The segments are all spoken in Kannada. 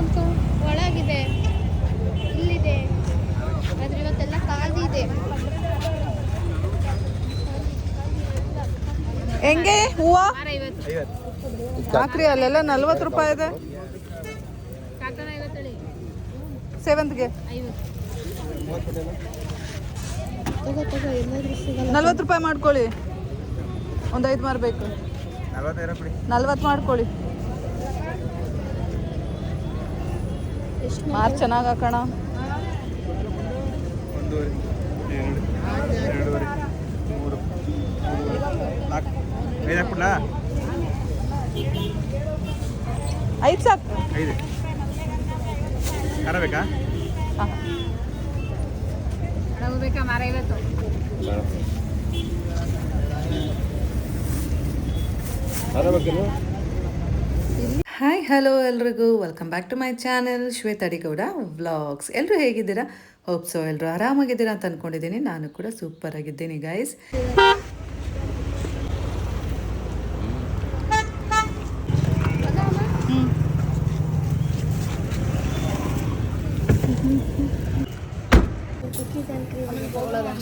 ಬಂತು ಒಳಗಿದೆ ಇಲ್ಲಿದೆ ಆದ್ರೆ ಇವತ್ತೆಲ್ಲ ಖಾಲಿ ಇದೆ. ಹೆಂಗೆ ಹೂವು ಹಾಕ್ರಿ ಅಲ್ಲೆಲ್ಲ 40 ರೂಪಾಯಿ ಇದೆ. ಸೇವಂತಿಗೆ 40 ರೂಪಾಯಿ ಮಾಡ್ಕೊಳ್ಳಿ. ಒಂದು 5 ಮಾರಬೇಕು. 40 ಮಾಡ್ಕೊಳ್ಳಿ. ಮಾರು ಚೆನ್ನಾಗಿ ಹಾಕೋಣ. ಐದು ಸಾಕು. ಬೇಕಾ ಬೇಕಾ ಮಾರ 50. ಹಾಯ್ ಹಲೋ ಎಲ್ರಿಗೂ welcome back to my channel Shweta Adigowda vlogs. ಎಲ್ಲರೂ ಹೇಗಿದ್ದೀರಾ? ಹೋಪ್ ಸೊ ಎಲ್ಲರೂ ಆರಾಮಾಗಿದ್ದೀರಾ ಅಂತ ಅಂದ್ಕೊಂಡಿದ್ದೀನಿ. ನಾನು ಕೂಡ ಸೂಪರ್ ಆಗಿದ್ದೀನಿ ಗೈಸ್.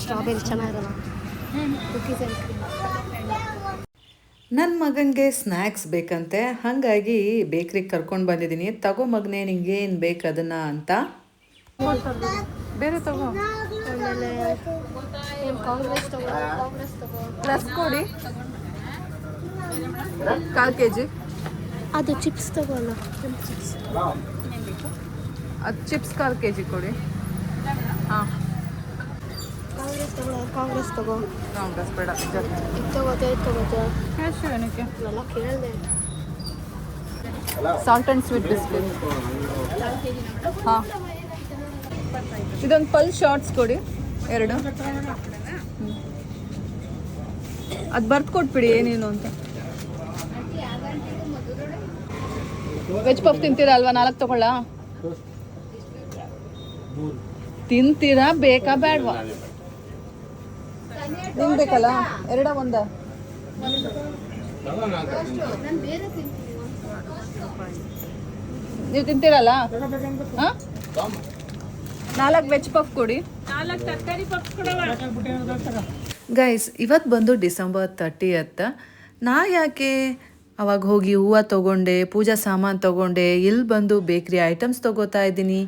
ಸ್ಟ್ರಾಬೆರಿ ಚೆನ್ನಾಗಿರಲ್ಲ. ನನ್ನ ಮಗನಿಗೆ ಸ್ನ್ಯಾಕ್ಸ್ ಬೇಕಂತೆ, ಹಾಗಾಗಿ ಬೇಕ್ರಿಗೆ ಕರ್ಕೊಂಡು ಬಂದಿದ್ದೀನಿ. ತಗೋ ಮಗನೇ ನಿಂಗೇನು ಬೇಕು ಅದನ್ನು ಅಂತ. ಬೇರೆ ತಗೋ. ಪ್ಲಸ್ ಕೊಡಿ 1/4 kg. ಅದು ಚಿಪ್ಸ್ ತಗೋಲ್ಲ. ಅದು ಚಿಪ್ಸ್ 1/4 kg ಕೊಡಿ. ಹಾಂ ಕಾಂಗ್ರೆಸ್ ತಗೋ. ಕಾಂಗ್ರೆಸ್ ಬೇಡ. ಇದು ತಗೋತೆ ಕ್ಯಾಶು ಏನಕ್ಕೆ? ಎಲ್ಲ ಕೇಳಿದೆ. Salt and sweet biscuit. ಹಾಂ ಇದೊಂದು ಪಲ್ ಶಾರ್ಟ್ಸ್ ಕೊಡಿ 2. ಅದು ಬರ್ದು ಕೊಟ್ಬಿಡಿ ಏನೇನು ಅಂತ. ವೆಜ್ ಪಫ್ ತಿಂತೀರಾ ಅಲ್ವಾ? 4 ತಗೊಳ್ಳ? ತಿಂತೀರಾ ಬೇಕಾ ಬೇಡವಾ? ನಿಮ್ಗೆ ಬೇಕಲ್ಲ? 2 1? ನೀವು ತಿಂತೀರಲ್ಲ? ಹಾಂ 4 ವೆಜ್ ಪಫ್ ಕೊಡಿ. ಗೈಸ್ ಇವತ್ತು ಬಂದು ಡಿಸೆಂಬರ್ 30th. ನಾ ಯಾಕೆ ಅವಾಗ ಹೋಗಿ ಹೂವು ತೊಗೊಂಡೆ, ಪೂಜಾ ಸಾಮಾನು ತೊಗೊಂಡೆ, ಇಲ್ಲಿ ಬಂದು ಬೇಕ್ರಿ ಐಟಮ್ಸ್ ತೊಗೋತಾ ಇದ್ದೀನಿ,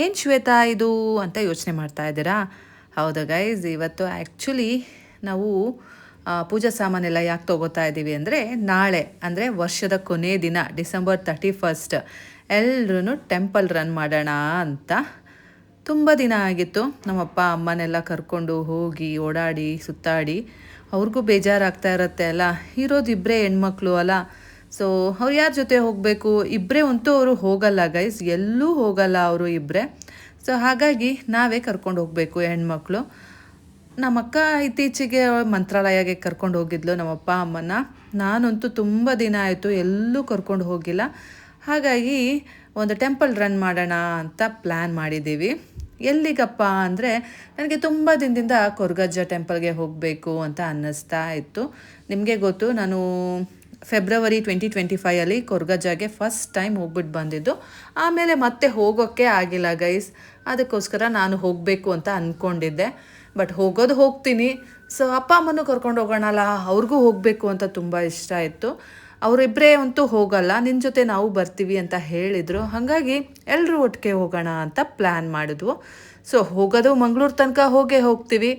ಏನು ಶ್ವೇತಾ ಇದು ಅಂತ ಯೋಚನೆ ಮಾಡ್ತಾ ಇದ್ದೀರಾ? ಹೌದಾ ಗೈಸ್, ಇವತ್ತು ಆ್ಯಕ್ಚುಲಿ ನಾವು ಪೂಜಾ ಸಾಮಾನೆಲ್ಲ ಯಾಕೆ ತೊಗೋತಾ ಇದ್ದೀವಿ ಅಂದರೆ, ನಾಳೆ ಅಂದರೆ ವರ್ಷದ ಕೊನೆ ದಿನ ಡಿಸೆಂಬರ್ 31 ಎಲ್ಲರೂ ಟೆಂಪಲ್ ರನ್ ಮಾಡೋಣ ಅಂತ. ತುಂಬ ದಿನ ಆಗಿತ್ತು ನಮ್ಮಪ್ಪ ಅಮ್ಮನೆಲ್ಲ ಕರ್ಕೊಂಡು ಹೋಗಿ ಓಡಾಡಿ ಸುತ್ತಾಡಿ. ಅವ್ರಿಗೂ ಬೇಜಾರಾಗ್ತಾ ಇರುತ್ತೆ ಅಲ್ಲ, ಇರೋದು ಇಬ್ಬರೇ ಹೆಣ್ಮಕ್ಳು ಅಲ್ಲ. ಸೊ ಅವ್ರು ಯಾರ ಜೊತೆ ಹೋಗಬೇಕು? ಇಬ್ಬರೇ ಅಂತೂ ಅವರು ಹೋಗಲ್ಲ ಗೈಸ್, ಎಲ್ಲೂ ಹೋಗಲ್ಲ ಅವರು ಇಬ್ಬರೇ. ಸೊ ಹಾಗಾಗಿ ನಾವೇ ಕರ್ಕೊಂಡು ಹೋಗಬೇಕು ಹೆಣ್ಮಕ್ಳು. ನಮ್ಮಕ್ಕ ಇತ್ತೀಚೆಗೆ ಮಂತ್ರಾಲಯಗೆ ಕರ್ಕೊಂಡು ಹೋಗಿದ್ಲು ನಮ್ಮಪ್ಪ ಅಮ್ಮನ. ನಾನಂತೂ ತುಂಬ ದಿನ ಆಯಿತು ಎಲ್ಲೂ ಕರ್ಕೊಂಡು ಹೋಗಿಲ್ಲ. ಹಾಗಾಗಿ ಒಂದು ಟೆಂಪಲ್ ರನ್ ಮಾಡೋಣ ಅಂತ ಪ್ಲ್ಯಾನ್ ಮಾಡಿದ್ದೀವಿ. ಎಲ್ಲಿಗಪ್ಪ ಅಂದರೆ, ನನಗೆ ತುಂಬ ದಿನದಿಂದ ಕೊರಗಜ್ಜ ಟೆಂಪಲ್ಗೆ ಹೋಗಬೇಕು ಅಂತ ಅನ್ನಿಸ್ತಾ ಇತ್ತು. ನಿಮಗೆ ಗೊತ್ತು, ನಾನು ಫೆಬ್ರವರಿ 2025 ಕೊರಗಜ್ಜಗೆ ಫಸ್ಟ್ ಟೈಮ್ ಹೋಗ್ಬಿಟ್ಟು ಬಂದಿದ್ದು. ಆಮೇಲೆ ಮತ್ತೆ ಹೋಗೋಕ್ಕೆ ಆಗಿಲ್ಲ ಗೈಸ್. ಅದಕ್ಕೋಸ್ಕರ ನಾನು ಹೋಗಬೇಕು ಅಂತ ಅಂದ್ಕೊಂಡಿದ್ದೆ. ಬಟ್ ಹೋಗೋದು ಹೋಗ್ತೀನಿ. ಸೊ ಅಪ್ಪ ಅಮ್ಮನೂ ಕರ್ಕೊಂಡು ಹೋಗೋಣಲ್ಲ, ಅವ್ರಿಗೂ ಹೋಗಬೇಕು ಅಂತ ತುಂಬ ಇಷ್ಟ ಇತ್ತು. ಅವರಿಬ್ಬರೇ ಅಂತೂ ಹೋಗಲ್ಲ, ನಿನ್ನ ಜೊತೆ ನಾವು ಬರ್ತೀವಿ ಅಂತ ಹೇಳಿದರು. ಹಾಗಾಗಿ ಎಲ್ಲರೂ ಒಟ್ಟಿಗೆ ಹೋಗೋಣ ಅಂತ ಪ್ಲ್ಯಾನ್ ಮಾಡಿದ್ವು. ಸೊ ಹೋಗೋದು ಮಂಗಳೂರು ತನಕ ಹೋಗ್ತೀವಿ.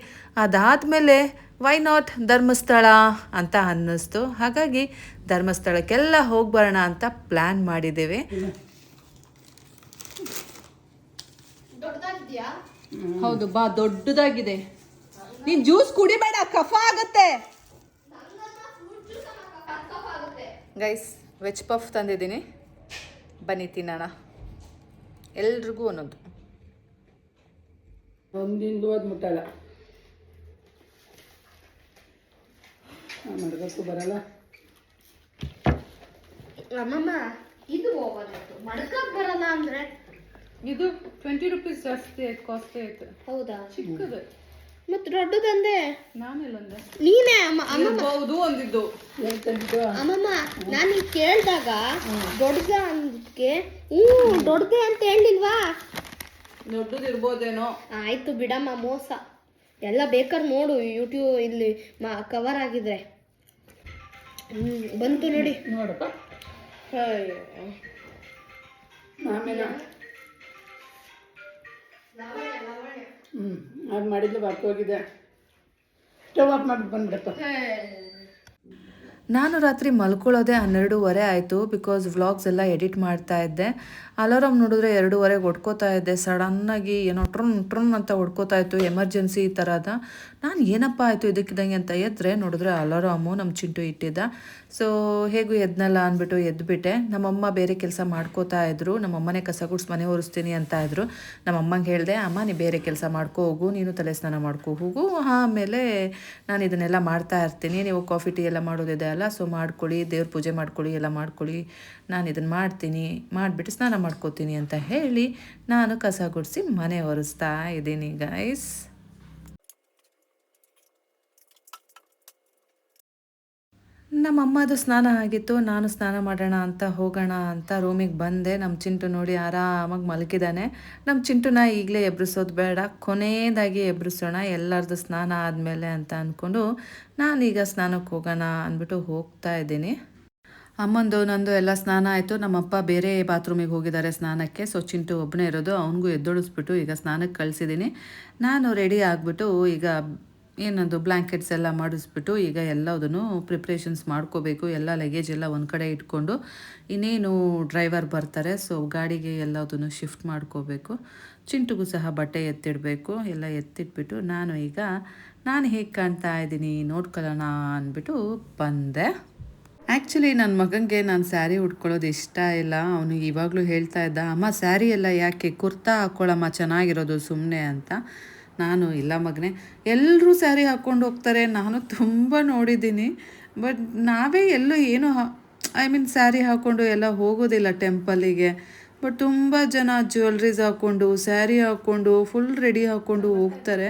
ಅದಾದಮೇಲೆ ವೈ ನಾಟ್ ಧರ್ಮಸ್ಥಳ ಅಂತ ಅನ್ನಿಸ್ತು. ಹಾಗಾಗಿ ಧರ್ಮಸ್ಥಳಕ್ಕೆಲ್ಲ ಹೋಗಿ ಬರೋಣ ಅಂತ ಪ್ಲ್ಯಾನ್ ಮಾಡಿದ್ದೇವೆ. ಹೌದು ಬಾ, ದೊಡ್ಡದಾಗಿದೆ. ನೀನು ಜ್ಯೂಸ್ ಕುಡಿಬೇಡ, ಕಫ ಆಗುತ್ತೆ. ಗೈಸ್ ವೆಜ್ ಪಫ್ ತಂದಿದ್ದೀನಿ, ಬನ್ನಿ ತಿನ್ನೋಣ. ಎಲ್ರಿಗೂ ಒಂದೊಂದು. ಒಂದಿಂದು ಅದು ಮುಟ್ಟಲ್ಲ, ಮಡಗಕ್ಕೂ ಬರಲ್ಲ. ಅಮ್ಮಮ್ಮ ಇದು ಹೋಗೋದು ಮಡ್ಕಕ್ಕೆ ಬರಲ್ಲ ಅಂದರೆ ಇದು 20 ರೂಪೀಸ್ ಜಾಸ್ತಿ ಆಯ್ತು, ಕಾಸ್ಟ್ಲಿ ಆಯ್ತು. ಹೌದಾ? ಚಿಕ್ಕದು ಮತ್ತೆ ದೊಡ್ಡದಂದೆ ನಾನೆಲ್ಲಂದೆ ನೀನೇ ಅಮ್ಮಮ್ಮ ಹೌದು ಅಂದಿದ್ದು ಅಮ್ಮಮ್ಮ ನಾನು ಈಗ ಕೇಳಿದಾಗ ದೊಡ್ಡದ ಅಂದಕ್ಕೆ ದೊಡ್ಡದೆ ಅಂತ ಹೇಳಿಲ್ವಾ? ದೊಡ್ಡದು ಇರ್ಬೋದೇನೋ. ಆಯ್ತು ಬಿಡಮ್ಮ, ಮೋಸ ಎಲ್ಲ ಬೇಕಾದ್ರೆ ನೋಡು, ಯೂಟ್ಯೂಬ್ ಇಲ್ಲಿ ಕವರ್ ಆಗಿದ್ರೆ. ಬಂತು ನೋಡಿ ನೋಡಪ್ಪ. ಆಮೇಲೆ ಅದು ಮಾಡಿದ್ದು ಬರ್ಕೋಗಿದೆ. ಸ್ಟವ್ ಆಫ್ ಮಾಡಿ ಬಂದ್ಬಿಡಪ್ಪ. ನಾನು ರಾತ್ರಿ ಮಲ್ಕೊಳ್ಳೋದೇ 12:30 ಆಯಿತು. ಬಿಕಾಸ್ ವ್ಲಾಗ್ಸ್ ಎಲ್ಲ ಎಡಿಟ್ ಮಾಡ್ತಾ ಇದ್ದೆ. ಅಲಾರಾಮ್ ನೋಡಿದ್ರೆ 2:30ಗೆ ಹೊಡ್ಕೋತಾ ಇದ್ದೆ. ಸಡನ್ನಾಗಿ ಏನೋ ಟ್ರನ್ ಅಂತ ಹೊಡ್ಕೋತಾ ಇತ್ತು, ಎಮರ್ಜೆನ್ಸಿ ಈ ಥರದ. ನಾನು ಏನಪ್ಪ ಆಯಿತು ಇದಕ್ಕಿದ್ದಂಗೆ ಅಂತ ಎದ್ದರೆ ನೋಡಿದ್ರೆ ಅಲಾರಾಮು ನಮ್ಮ ಚಿಂಟು ಇಟ್ಟಿದ್ದ. ಸೊ ಹೇಗೂ ಎದ್ನಲ್ಲ ಅಂದ್ಬಿಟ್ಟು ಎದ್ಬಿಟ್ಟೆ. ನಮ್ಮಮ್ಮ ಬೇರೆ ಕೆಲಸ ಮಾಡ್ಕೋತಾ ಇದ್ರು. ನಮ್ಮಮ್ಮನೇ ಕಸ ಗುಡ್ಸಿ ಮನೆ ಒರೆಸ್ತೀನಿ ಅಂತ ಇದ್ರು. ನಮ್ಮಮ್ಮಂಗೆ ಹೇಳಿದೆ, ಅಮ್ಮ ನೀ ಬೇರೆ ಕೆಲಸ ಮಾಡ್ಕೋ ಹೋಗು, ನೀನು ತಲೆ ಸ್ನಾನ ಮಾಡ್ಕೋ ಹೋಗು, ಆಮೇಲೆ ನಾನು ಇದನ್ನೆಲ್ಲ ಮಾಡ್ತಾ ಇರ್ತೀನಿ, ನೀವು ಕಾಫಿ ಟೀ ಎಲ್ಲ ಮಾಡೋದಿದೆ ಅಲ್ಲ, ಸೊ ಮಾಡ್ಕೊಳ್ಳಿ, ದೇವ್ರ ಪೂಜೆ ಮಾಡ್ಕೊಳ್ಳಿ, ಎಲ್ಲ ಮಾಡ್ಕೊಳ್ಳಿ, ನಾನು ಇದನ್ನು ಮಾಡ್ತೀನಿ, ಮಾಡಿಬಿಟ್ಟು ಸ್ನಾನ ಮಾಡ್ಕೋತೀನಿ ಅಂತ ಹೇಳಿ ನಾನು ಕಸ ಗುಡಿಸಿ ಮನೆ ಒರೆಸ್ತಾ ಇದ್ದೀನಿ ಗೈಸ್. ನಮ್ಮಮ್ಮದು ಸ್ನಾನ ಆಗಿತ್ತು. ನಾನು ಸ್ನಾನ ಮಾಡೋಣ ಅಂತ ಹೋಗೋಣ ಅಂತ ರೂಮಿಗೆ ಬಂದೆ. ನಮ್ಮ ಚಿಂಟು ನೋಡಿ ಆರಾಮಾಗಿ ಮಲಗಿದ್ದಾನೆ. ನಮ್ಮ ಚಿಂಟುನ ಈಗಲೇ ಎಬ್ರಿಸೋದು ಬೇಡ, ಕೊನೆಯದಾಗಿ ಎಬ್ರಿಸೋಣ ಎಲ್ಲರದ್ದು ಸ್ನಾನ ಆದಮೇಲೆ ಅಂತ ಅಂದ್ಕೊಂಡು ನಾನೀಗ ಸ್ನಾನಕ್ಕೆ ಹೋಗೋಣ ಅಂದ್ಬಿಟ್ಟು ಹೋಗ್ತಾ ಇದ್ದೀನಿ. ಅಮ್ಮಂದು ನಂದು ಎಲ್ಲ ಸ್ನಾನ ಆಯಿತು. ನಮ್ಮಪ್ಪ ಬೇರೆ ಬಾತ್ರೂಮಿಗೆ ಹೋಗಿದ್ದಾರೆ ಸ್ನಾನಕ್ಕೆ. ಸೊ ಚಿಂಟು ಒಬ್ಬನೇ ಇರೋದು, ಅವನಿಗೂ ಎದ್ದೊಳಿಸ್ಬಿಟ್ಟು ಈಗ ಸ್ನಾನಕ್ಕೆ ಕಳಿಸಿದ್ದೀನಿ. ನಾನು ರೆಡಿ ಆಗಿಬಿಟ್ಟು ಈಗ ಏನದು ಬ್ಲ್ಯಾಂಕೆಟ್ಸ್ ಎಲ್ಲ ಮಾಡಿಸ್ಬಿಟ್ಟು ಈಗ ಎಲ್ಲದನ್ನು ಪ್ರಿಪ್ರೇಷನ್ಸ್ ಮಾಡ್ಕೋಬೇಕು. ಎಲ್ಲ ಲಗೇಜ್ ಎಲ್ಲ ಒಂದು ಕಡೆ ಇಟ್ಕೊಂಡು ಇನ್ನೇನು ಡ್ರೈವರ್ ಬರ್ತಾರೆ, ಸೊ ಗಾಡಿಗೆ ಎಲ್ಲದನ್ನು ಶಿಫ್ಟ್ ಮಾಡ್ಕೋಬೇಕು. ಚಿಂಟುಗೂ ಸಹ ಬಟ್ಟೆ ಎತ್ತಿಡಬೇಕು. ಎಲ್ಲ ಎತ್ತಿಟ್ಬಿಟ್ಟು ನಾನು ಹೇಗೆ ಕಾಣ್ತಾ ಇದ್ದೀನಿ ನೋಡ್ಕೊಳ್ಳೋಣ ಅಂದ್ಬಿಟ್ಟು ಬಂದೆ. ಆ್ಯಕ್ಚುಲಿ ನನ್ನ ಮಗನಿಗೆ ನಾನು ಸ್ಯಾರಿ ಉಟ್ಕೊಳ್ಳೋದು ಇಷ್ಟ ಇಲ್ಲ. ಅವನು ಇವಾಗಲೂ ಹೇಳ್ತಾ ಇದ್ದ, ಅಮ್ಮ ಸ್ಯಾರಿ ಎಲ್ಲ ಯಾಕೆ, ಕುರ್ತಾ ಹಾಕ್ಕೊಳ್ಳಮ್ಮ ಚೆನ್ನಾಗಿರೋದು ಸುಮ್ಮನೆ ಅಂತ. ನಾನು ಇಲ್ಲ ಮಗನೇ, ಎಲ್ಲರೂ ಸ್ಯಾರಿ ಹಾಕ್ಕೊಂಡು ಹೋಗ್ತಾರೆ, ನಾನು ತುಂಬ ನೋಡಿದ್ದೀನಿ. ಬಟ್ ನಾವೇ ಎಲ್ಲೂ ಏನು ಸ್ಯಾರಿ ಹಾಕ್ಕೊಂಡು ಎಲ್ಲ ಹೋಗೋದಿಲ್ಲ ಟೆಂಪಲಿಗೆ. ಬಟ್ ತುಂಬ ಜನ ಜ್ಯುವೆಲ್ರೀಸ್ ಹಾಕ್ಕೊಂಡು, ಸ್ಯಾರಿ ಹಾಕ್ಕೊಂಡು, ಫುಲ್ ರೆಡಿ ಹಾಕ್ಕೊಂಡು ಹೋಗ್ತಾರೆ.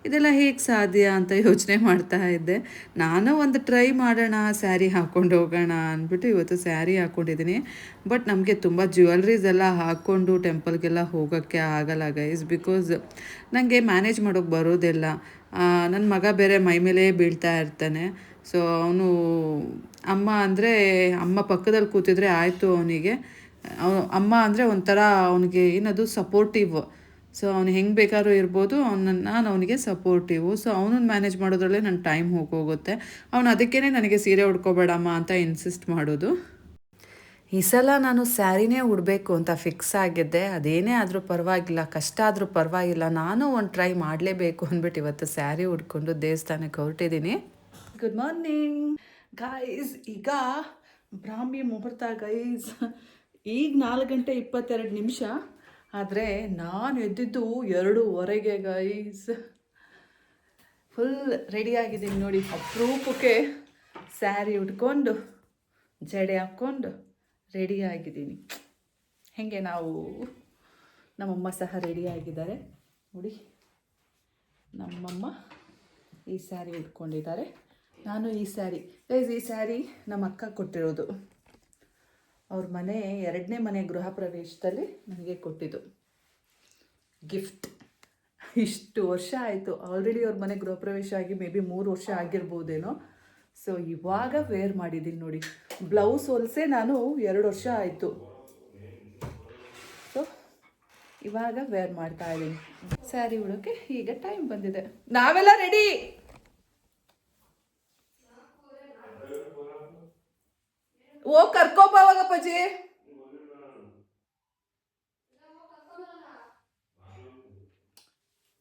ಇದೆಲ್ಲ ಹೇಗೆ ಸಾಧ್ಯ ಅಂತ ಯೋಚನೆ ಮಾಡ್ತಾ ಇದ್ದೆ. ನಾನು ಒಂದು ಟ್ರೈ ಮಾಡೋಣ, ಸ್ಯಾರಿ ಹಾಕ್ಕೊಂಡು ಹೋಗೋಣ ಅಂದ್ಬಿಟ್ಟು ಇವತ್ತು ಸ್ಯಾರಿ ಹಾಕ್ಕೊಂಡಿದ್ದೀನಿ. ಬಟ್ ನಮಗೆ ತುಂಬ ಜ್ಯುವೆಲ್ರೀಸ್ ಎಲ್ಲ ಹಾಕ್ಕೊಂಡು ಟೆಂಪಲ್ಗೆಲ್ಲ ಹೋಗೋಕ್ಕೆ ಆಗಲ್ಲ ಗೈಸ್. ಬಿಕಾಸ್ ನನಗೆ ಮ್ಯಾನೇಜ್ ಮಾಡೋಕ್ಕೆ ಬರೋದಿಲ್ಲ. ನನ್ನ ಮಗ ಬೇರೆ ಮೈ ಮೇಲೆ ಬೀಳ್ತಾ ಇರ್ತಾನೆ. ಸೊ ಅವನು ಅಮ್ಮ ಪಕ್ಕದಲ್ಲಿ ಕೂತಿದ್ರೆ ಆಯಿತು ಅವನಿಗೆ. ಅಮ್ಮ ಅಂದರೆ ಒಂಥರ ಅವನಿಗೆ ಏನದು ಸಪೋರ್ಟಿವ್. ಸೊ ಅವ್ನು ಹೆಂಗೆ ಬೇಕಾದ್ರೂ ಇರ್ಬೋದು, ನಾನು ಅವನಿಗೆ ಸಪೋರ್ಟಿವು. ಸೊ ಅವನನ್ನು ಮ್ಯಾನೇಜ್ ಮಾಡೋದ್ರಲ್ಲೇ ನನ್ನ ಟೈಮ್ ಹೋಗೋಗುತ್ತೆ. ಅವನು ಅದಕ್ಕೇ ನನಗೆ ಸೀರೆ ಉಡ್ಕೋಬೇಡಮ್ಮ ಅಂತ ಇನ್ಸಿಸ್ಟ್ ಮಾಡೋದು. ಈ ಸಲ ನಾನು ಸ್ಯಾರಿನೇ ಉಡಬೇಕು ಅಂತ ಫಿಕ್ಸ್ ಆಗಿದ್ದೆ. ಅದೇನೇ ಆದರೂ ಪರವಾಗಿಲ್ಲ, ಕಷ್ಟ ಆದರೂ ಪರವಾಗಿಲ್ಲ, ನಾನು ಒಂದು ಟ್ರೈ ಮಾಡಲೇಬೇಕು ಅಂದ್ಬಿಟ್ಟು ಇವತ್ತು ಸ್ಯಾರಿ ಉಡ್ಕೊಂಡು ದೇವಸ್ಥಾನಕ್ಕೆ ಹೊರಟಿದ್ದೀನಿ. Good morning guys. ಈಗ ಬ್ರಾಹ್ಮಿ ಮುಹೂರ್ತ ಗೈಸ್. ಈಗ 4:22 ಆದರೆ ನಾನು ಎದ್ದಿದ್ದು 2:15 ಗೈಸ್. ಫುಲ್ ರೆಡಿಯಾಗಿದ್ದೀನಿ ನೋಡಿ. ಅಪರೂಪಕ್ಕೆ ಸ್ಯಾರಿ ಉಟ್ಕೊಂಡು ಜಡೆ ಹಾಕ್ಕೊಂಡು ರೆಡಿಯಾಗಿದ್ದೀನಿ. ಹೇಗೆ ನಮ್ಮಮ್ಮ ಸಹ ರೆಡಿಯಾಗಿದ್ದಾರೆ ನೋಡಿ. ನಮ್ಮಮ್ಮ ಈ ಸ್ಯಾರಿ ಉಟ್ಕೊಂಡಿದ್ದಾರೆ, ನಾನು ಈ ಸ್ಯಾರಿ. ಗೈಸ್ ಈ ಸ್ಯಾರಿ ನಮ್ಮ ಅಕ್ಕ ಕೊಟ್ಟಿರೋದು. ಅವ್ರ ಮನೆ 2ನೇ ಮನೆ ಗೃಹ ಪ್ರವೇಶದಲ್ಲಿ ನನಗೆ ಕೊಟ್ಟಿದ್ದು ಗಿಫ್ಟ್. ಇಷ್ಟು ವರ್ಷ ಆಯಿತು ಆಲ್ರೆಡಿ ಅವ್ರ ಮನೆ ಗೃಹ ಪ್ರವೇಶ ಆಗಿ ಮೇ ಬಿ 3 ವರ್ಷ ಆಗಿರ್ಬೋದೇನೋ. ಸೊ ಇವಾಗ ವೇರ್ ಮಾಡಿದ್ದೀನಿ ನೋಡಿ. ಬ್ಲೌಸ್ ಹೊಲಿಸೆ ನಾನು 2 ವರ್ಷ ಆಯಿತು. ಸೊ ಇವಾಗ ವೇರ್ ಮಾಡ್ತಾ ಇದ್ದೀನಿ. ಸ್ಯಾರಿ ಉಡೋಕ್ಕೆ ಈಗ ಟೈಮ್ ಬಂದಿದೆ. ನಾವೆಲ್ಲ ರೆಡಿ. ಓ ಕರ್ಕೋಬಾವಾಗಪ್ಪಾಜಿ.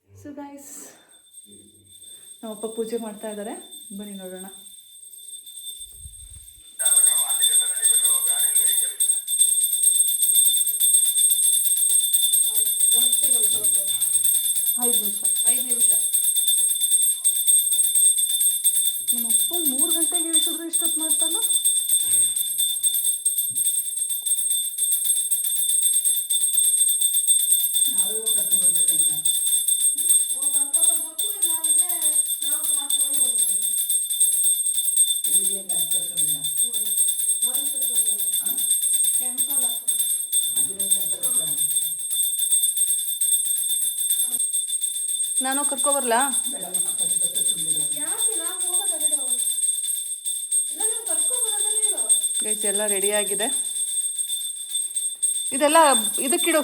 ಸೊ ಗೈಸ್ ನಮ್ಮಪ್ಪ ಪೂಜೆ ಮಾಡ್ತಾ ಇದ್ದಾರೆ, ಬನ್ನಿ ನೋಡೋಣ. ಐದು ನಿಮಿಷ. ನಮ್ಮಪ್ಪ 3 ಗಂಟೆಗೆ ಇಳಿಸಿದ್ರು ಇಷ್ಟೊತ್ತು ಮಾಡ್ತಲ್ಲ. ನಾನು ಕರ್ಕೊಬರ್ಲಾ? ಗೈಸ್ ಎಲ್ಲ ರೆಡಿಯಾಗಿದೆ. ಇದೆಲ್ಲ ಇದಕ್ಕಿಡು.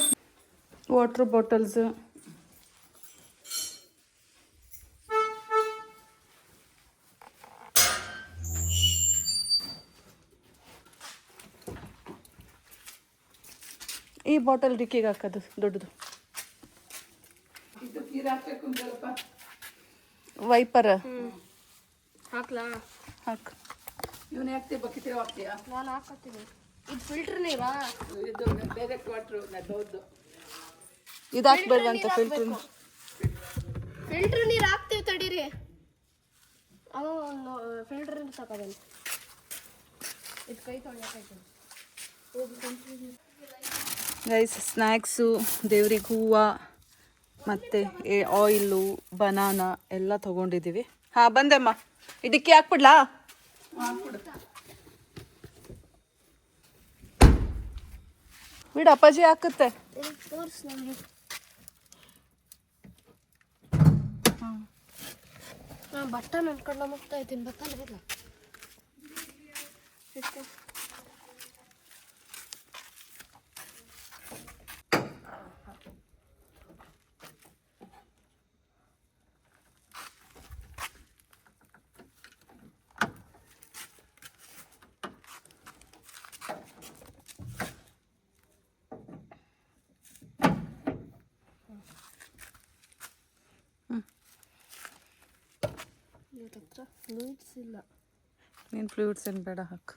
ವಾಟ್ರ್ ಬಾಟಲ್ಸ್, ಈ ಬಾಟಲ್ ಡಿಕ್ಕಿಗೆ ಹಾಕೋದು ದೊಡ್ಡದು. ವೈಪರ್ ಹಾಕ್ಲಾ? ಹಾಕು. ಇವನು ಹಾಕ್ತೀವಿ ಬಕೆಟ್ ಹಾಕ್ತೀಯಾ? ನಾನು ಹಾಕತ್ತೀನಿ. ಇದು ಫಿಲ್ಟರ್ ನೀರಾ? ಇದು ಡೈರೆಕ್ಟ್ ವಾಟ್ರು ನನ್ನದು. ಇದು ಹಾಕ್ಬೇಡ್ವಂತ ಫಿಲ್ಟರ್. ಫಿಲ್ಟರ್ ನೀರು ಹಾಕ್ತೀವಿ ತಡೀರಿ. ಅದು ಒಂದು ಫಿಲ್ಟರ್ ನೀರು ತಗೋದೇನೆ. ಇದು ಕೈ ತೊಳೆಯಾಕೈತೀನಿ. ಗೈಸ್ ಸ್ನ್ಯಾಕ್ಸು, ದೇವ್ರಿಗೆ ಹೂವು ಮತ್ತು ಆಯಿಲು, ಬನಾನಾ ಎಲ್ಲ ತೊಗೊಂಡಿದ್ದೀವಿ. ಹಾಂ ಬಂದೆಮ್ಮ. ಇದಕ್ಕೆ ಹಾಕ್ಬಿಡ್ಲಾ? ಬಿಡು ಅಪ್ಪಾಜಿ ಹಾಕುತ್ತೆ. ತೋರಿಸ್ ನನಗೆ. ನಾನು ಬಟ್ಟೆ ಅನ್ಕೊಂಡು ಮುಗ್ತಾ ಇದ್ದೀನಿ. ಬತ್ತಲ್ಲ ಇಲ್ಲ ಹತ್ರ ಫ್ಲೂಯಿಡ್ಸ್ ಇಲ್ಲ. ನೀನು ಫ್ಲೂಯಿಡ್ಸ್ ಏನು ಬೇಡ ಹಾಕು.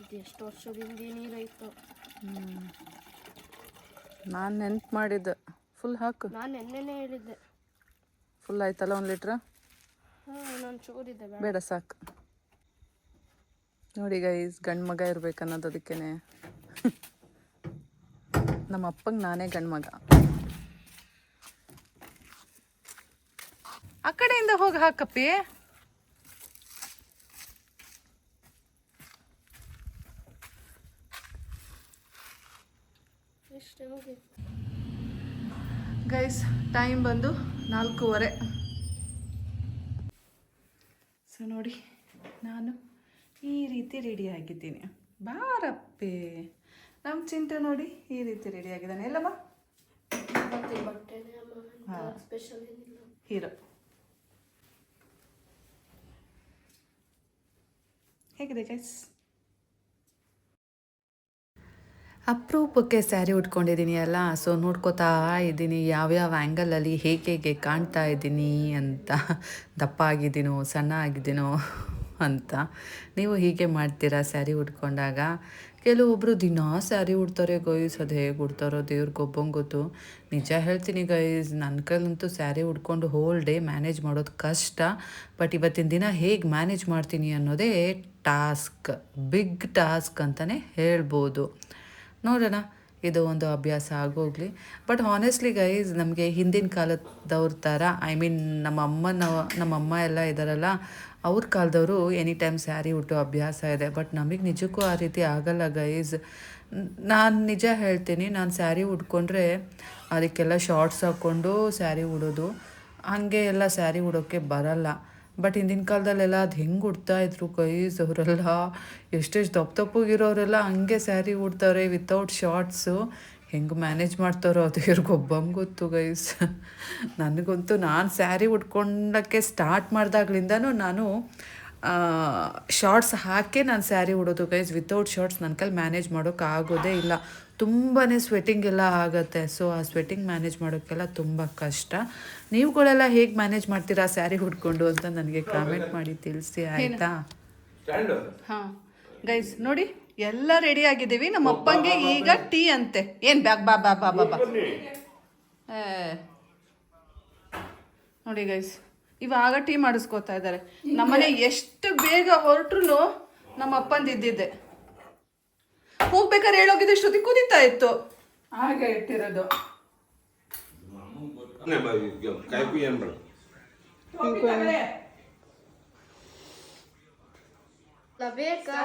ಇದು ಎಷ್ಟು ವರ್ಷದಿಂದ ನೀರಾಯಿತು. ನಾನು ನೆನ್ಪು ಮಾಡಿದ್ದೆ. ಫುಲ್ ಹಾಕು. ನಾನು ನೆನ್ನೆನೇ ಹೇಳಿದ್ದೆ. ಫುಲ್ ಆಯ್ತಲ್ಲ 1 ಲೀಟ್ರ್? ಹಾಂ ನಾನು ಚೂರಿದ್ದೆ. ಬೇಡ ಸಾಕು. ನೋಡಿ ಗೈಸ್, ಗಂಡು ಮಗ ಇರ್ಬೇಕು ಅನ್ನೋದು ಅದಕ್ಕೇನೆ. ನಮ್ಮ ಅಪ್ಪಂಗೆ ನಾನೇ ಗಂಡು ಮಗ. ಆ ಕಡೆಯಿಂದ ಹೋಗಿ ಹಾಕಪ್ಪಿ. ಗೈಸ್ ಟೈಮ್ ಬಂದು 4:15. ಸೊ ನೋಡಿ, ನಾನು ಈ ರೀತಿ ರೆಡಿ ಆಗಿದ್ದೀನಿ. ಬಾರಪ್ಪೆ. ನಮ್ಮ ಚಿಂಟು ನೋಡಿ ಈ ರೀತಿ ರೆಡಿ ಆಗಿದ್ದಾನೆ. ಎಲ್ಲಮ್ಮ ಹೀರೋ ಹೇಗಿದೆ ಗೈಸ್? ಅಪರೂಪಕ್ಕೆ ಸ್ಯಾರಿ ಉಟ್ಕೊಂಡಿದ್ದೀನಿ ಅಲ್ಲ. ಸೊ ನೋಡ್ಕೋತಾ ಇದ್ದೀನಿ ಯಾವ್ಯಾವ ಆ್ಯಂಗಲಲ್ಲಿ ಹೇಗೆ ಕಾಣ್ತಾ ಇದ್ದೀನಿ ಅಂತ. ದಪ್ಪ ಆಗಿದ್ದೀನೋ ಸಣ್ಣ ಆಗಿದ್ದೀನೋ ಅಂತ. ನೀವು ಹೀಗೆ ಮಾಡ್ತೀರಾ ಸ್ಯಾರಿ ಉಟ್ಕೊಂಡಾಗ? ಕೆಲವೊಬ್ಬರು ದಿನ ಸ್ಯಾರಿ ಉಡ್ತಾರೆ ಗೈಸ್. ಅದು ಹೇಗೆ ಉಡ್ತಾರೋ ದೇವ್ರಿಗೆ ಒಬ್ಬಂಗೆ ಗೊತ್ತು. ನಿಜ ಹೇಳ್ತೀನಿ ಗೈಸ್, ನನ್ನ ಕೈಲಂತೂ ಸ್ಯಾರಿ ಉಡ್ಕೊಂಡು ಹೋಲ್ ಡೇ ಮ್ಯಾನೇಜ್ ಮಾಡೋದು ಕಷ್ಟ. ಬಟ್ ಇವತ್ತಿನ ದಿನ ಹೇಗೆ ಮ್ಯಾನೇಜ್ ಮಾಡ್ತೀನಿ ಅನ್ನೋದೇ ಟಾಸ್ಕ್, ಬಿಗ್ ಟಾಸ್ಕ್ ಅಂತಲೇ ಹೇಳ್ಬೋದು. ನೋಡೋಣ, ಇದು ಒಂದು ಅಭ್ಯಾಸ ಆಗೋಗಲಿ. ಬಟ್ ಹಾನೆಸ್ಟ್ಲಿ ಗೈಸ್, ನಮಗೆ ಹಿಂದಿನ ಕಾಲದವ್ರ ಥರ, ಐ ಮೀನ್ ನಮ್ಮಮ್ಮ ಎಲ್ಲ ಇದ್ದಾರಲ್ಲ, ಅವ್ರ ಕಾಲದವರು ಎನಿ ಟೈಮ್ ಸ್ಯಾರಿ ಉಟ್ಟೋ ಅಭ್ಯಾಸ ಇದೆ. ಬಟ್ ನಮಗೆ ನಿಜಕ್ಕೂ ಆ ರೀತಿ ಆಗಲ್ಲ ಗೈಸ್. ನಾನು ನಿಜ ಹೇಳ್ತೀನಿ, ನಾನು ಸ್ಯಾರಿ ಉಟ್ಕೊಂಡ್ರೆ ಅದಕ್ಕೆಲ್ಲ ಶಾರ್ಟ್ಸ್ ಹಾಕ್ಕೊಂಡು ಸ್ಯಾರಿ ಉಡೋದು, ಹಾಗೆ ಎಲ್ಲ ಸ್ಯಾರಿ ಉಡೋಕ್ಕೆ ಬರಲ್ಲ. ಬಟ್ ಹಿಂದಿನ ಕಾಲದಲ್ಲೆಲ್ಲ ಅದು ಹೆಂಗೆ ಉಡ್ತಾಯಿದ್ರು ಗೈಸ್. ಅವರೆಲ್ಲ ಎಷ್ಟೆಷ್ಟು ದಪ್ಪಗಿರೋರೆಲ್ಲ ಹಂಗೆ ಸ್ಯಾರಿ ಉಡ್ತಾರೆ ವಿತೌಟ್ ಶಾರ್ಟ್ಸು. ಹೆಂಗೆ ಮ್ಯಾನೇಜ್ ಮಾಡ್ತಾರೋ ಅದು ಇವ್ರಿಗೊಬ್ಬಂಗೆ ಗೊತ್ತು ಗೈಸ್. ನನಗಂತೂ ನಾನು ಸ್ಯಾರಿ ಉಟ್ಕೊಳ್ಳೋಕ್ಕೆ ಸ್ಟಾರ್ಟ್ ಮಾಡಿದಾಗ್ಲಿಂದನೂ ನಾನು ಶಾರ್ಟ್ಸ್ ಹಾಕೇ ನಾನು ಸ್ಯಾರಿ ಉಡೋದು ಗೈಸ್. ವಿತೌಟ್ ಶಾರ್ಟ್ಸ್ ನನ್ನ ಕೈಲಿ ಮ್ಯಾನೇಜ್ ಮಾಡೋಕ್ಕೆ ಆಗೋದೇ ಇಲ್ಲ. ತುಂಬಾ ಸ್ವೆಟ್ಟಿಂಗ್ ಎಲ್ಲ ಆಗುತ್ತೆ. ಸೊ ಆ ಸ್ವೆಟ್ಟಿಂಗ್ ಮ್ಯಾನೇಜ್ ಮಾಡೋಕ್ಕೆಲ್ಲ ತುಂಬ ಕಷ್ಟ. ನೀವುಗಳೆಲ್ಲ ಹೇಗೆ ಮ್ಯಾನೇಜ್ ಮಾಡ್ತೀರಾ ಸ್ಯಾರಿ ಉಟ್ಕೊಂಡು ಅಂತ ನನಗೆ ಕಾಮೆಂಟ್ ಮಾಡಿ ತಿಳಿಸಿ, ಆಯಿತಾ? ಹಾಂ ಗೈಸ್ ನೋಡಿ, ಎಲ್ಲ ರೆಡಿ ಆಗಿದ್ದೀವಿ. ನಮ್ಮ ಅಪ್ಪಂಗೆ ಈಗ ಟೀ ಅಂತೆ. ಏನು ಬ್ಯಾಗ್ ಬಾ ಬಾ ಬಾ ಬಾ ಬಾ. ನೋಡಿ ಗೈಸ್, ಇವಾಗ ಟೀ ಮಾಡಿಸ್ಕೋತಾ ಇದ್ದಾರೆ. ನಮ್ಮನೆ ಎಷ್ಟು ಬೇಗ ಹೊರಟ್ರು ನಮ್ಮ ಅಪ್ಪಂದಿದ್ದಿದ್ದೆ. ಹೋಗ್ಬೇಕಾದ್ರೆ ಹೇಳೋಗಿದ್ದು ಶ್ರುತಿ ಕುದಿತಾ ಇತ್ತು, ಹಾಗೆ ಇಟ್ಟಿರೋದು. ಬೇಕಾ?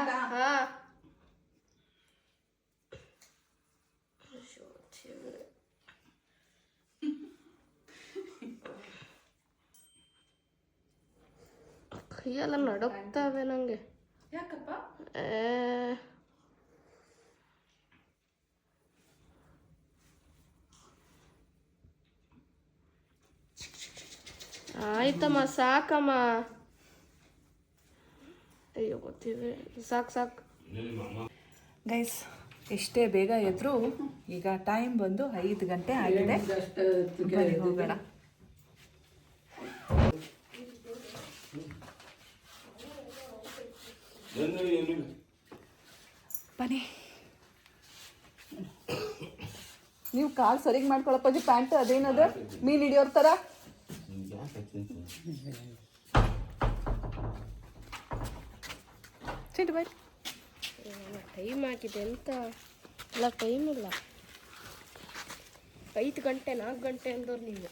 ಕೈಯೆಲ್ಲ ನಡುಕ್ತಾವೆ ನನಗೆ. ಯಾಕಪ್ಪ? ಆಯ್ತಮ್ಮ ಸಾಕಮ್ಮ. ಅಯ್ಯೋ ಗೊತ್ತಿದೆ, ಸಾಕು. ಗೈಸ್ ಎಷ್ಟೇ ಬೇಗ ಎದ್ರು ಈಗ ಟೈಮ್ ಬಂದು 5 ಗಂಟೆ ಆಗಿದೆ. ಬನ್ನಿ ಹೋಗೋಣ. ಬನ್ನಿ. ನೀವು ಕಾಲು ಸರಿಗೆ ಮಾಡ್ಕೊಳಪ್ಪಾಜಿ. ಪ್ಯಾಂಟ್ ಅದೇನದು ಮೀನು ಹಿಡಿಯೋರ್ ಥರ. ಸಿಟ್ಟು ಬಾಯ್. ಟೈಮ್ ಆಗಿದೆ ಅಂತ ಎಲ್ಲ ಟೈಮ್ ಇಲ್ಲ. 5 ಗಂಟೆ 4 ಗಂಟೆ ಅಂದವ್ರು ನೀವು.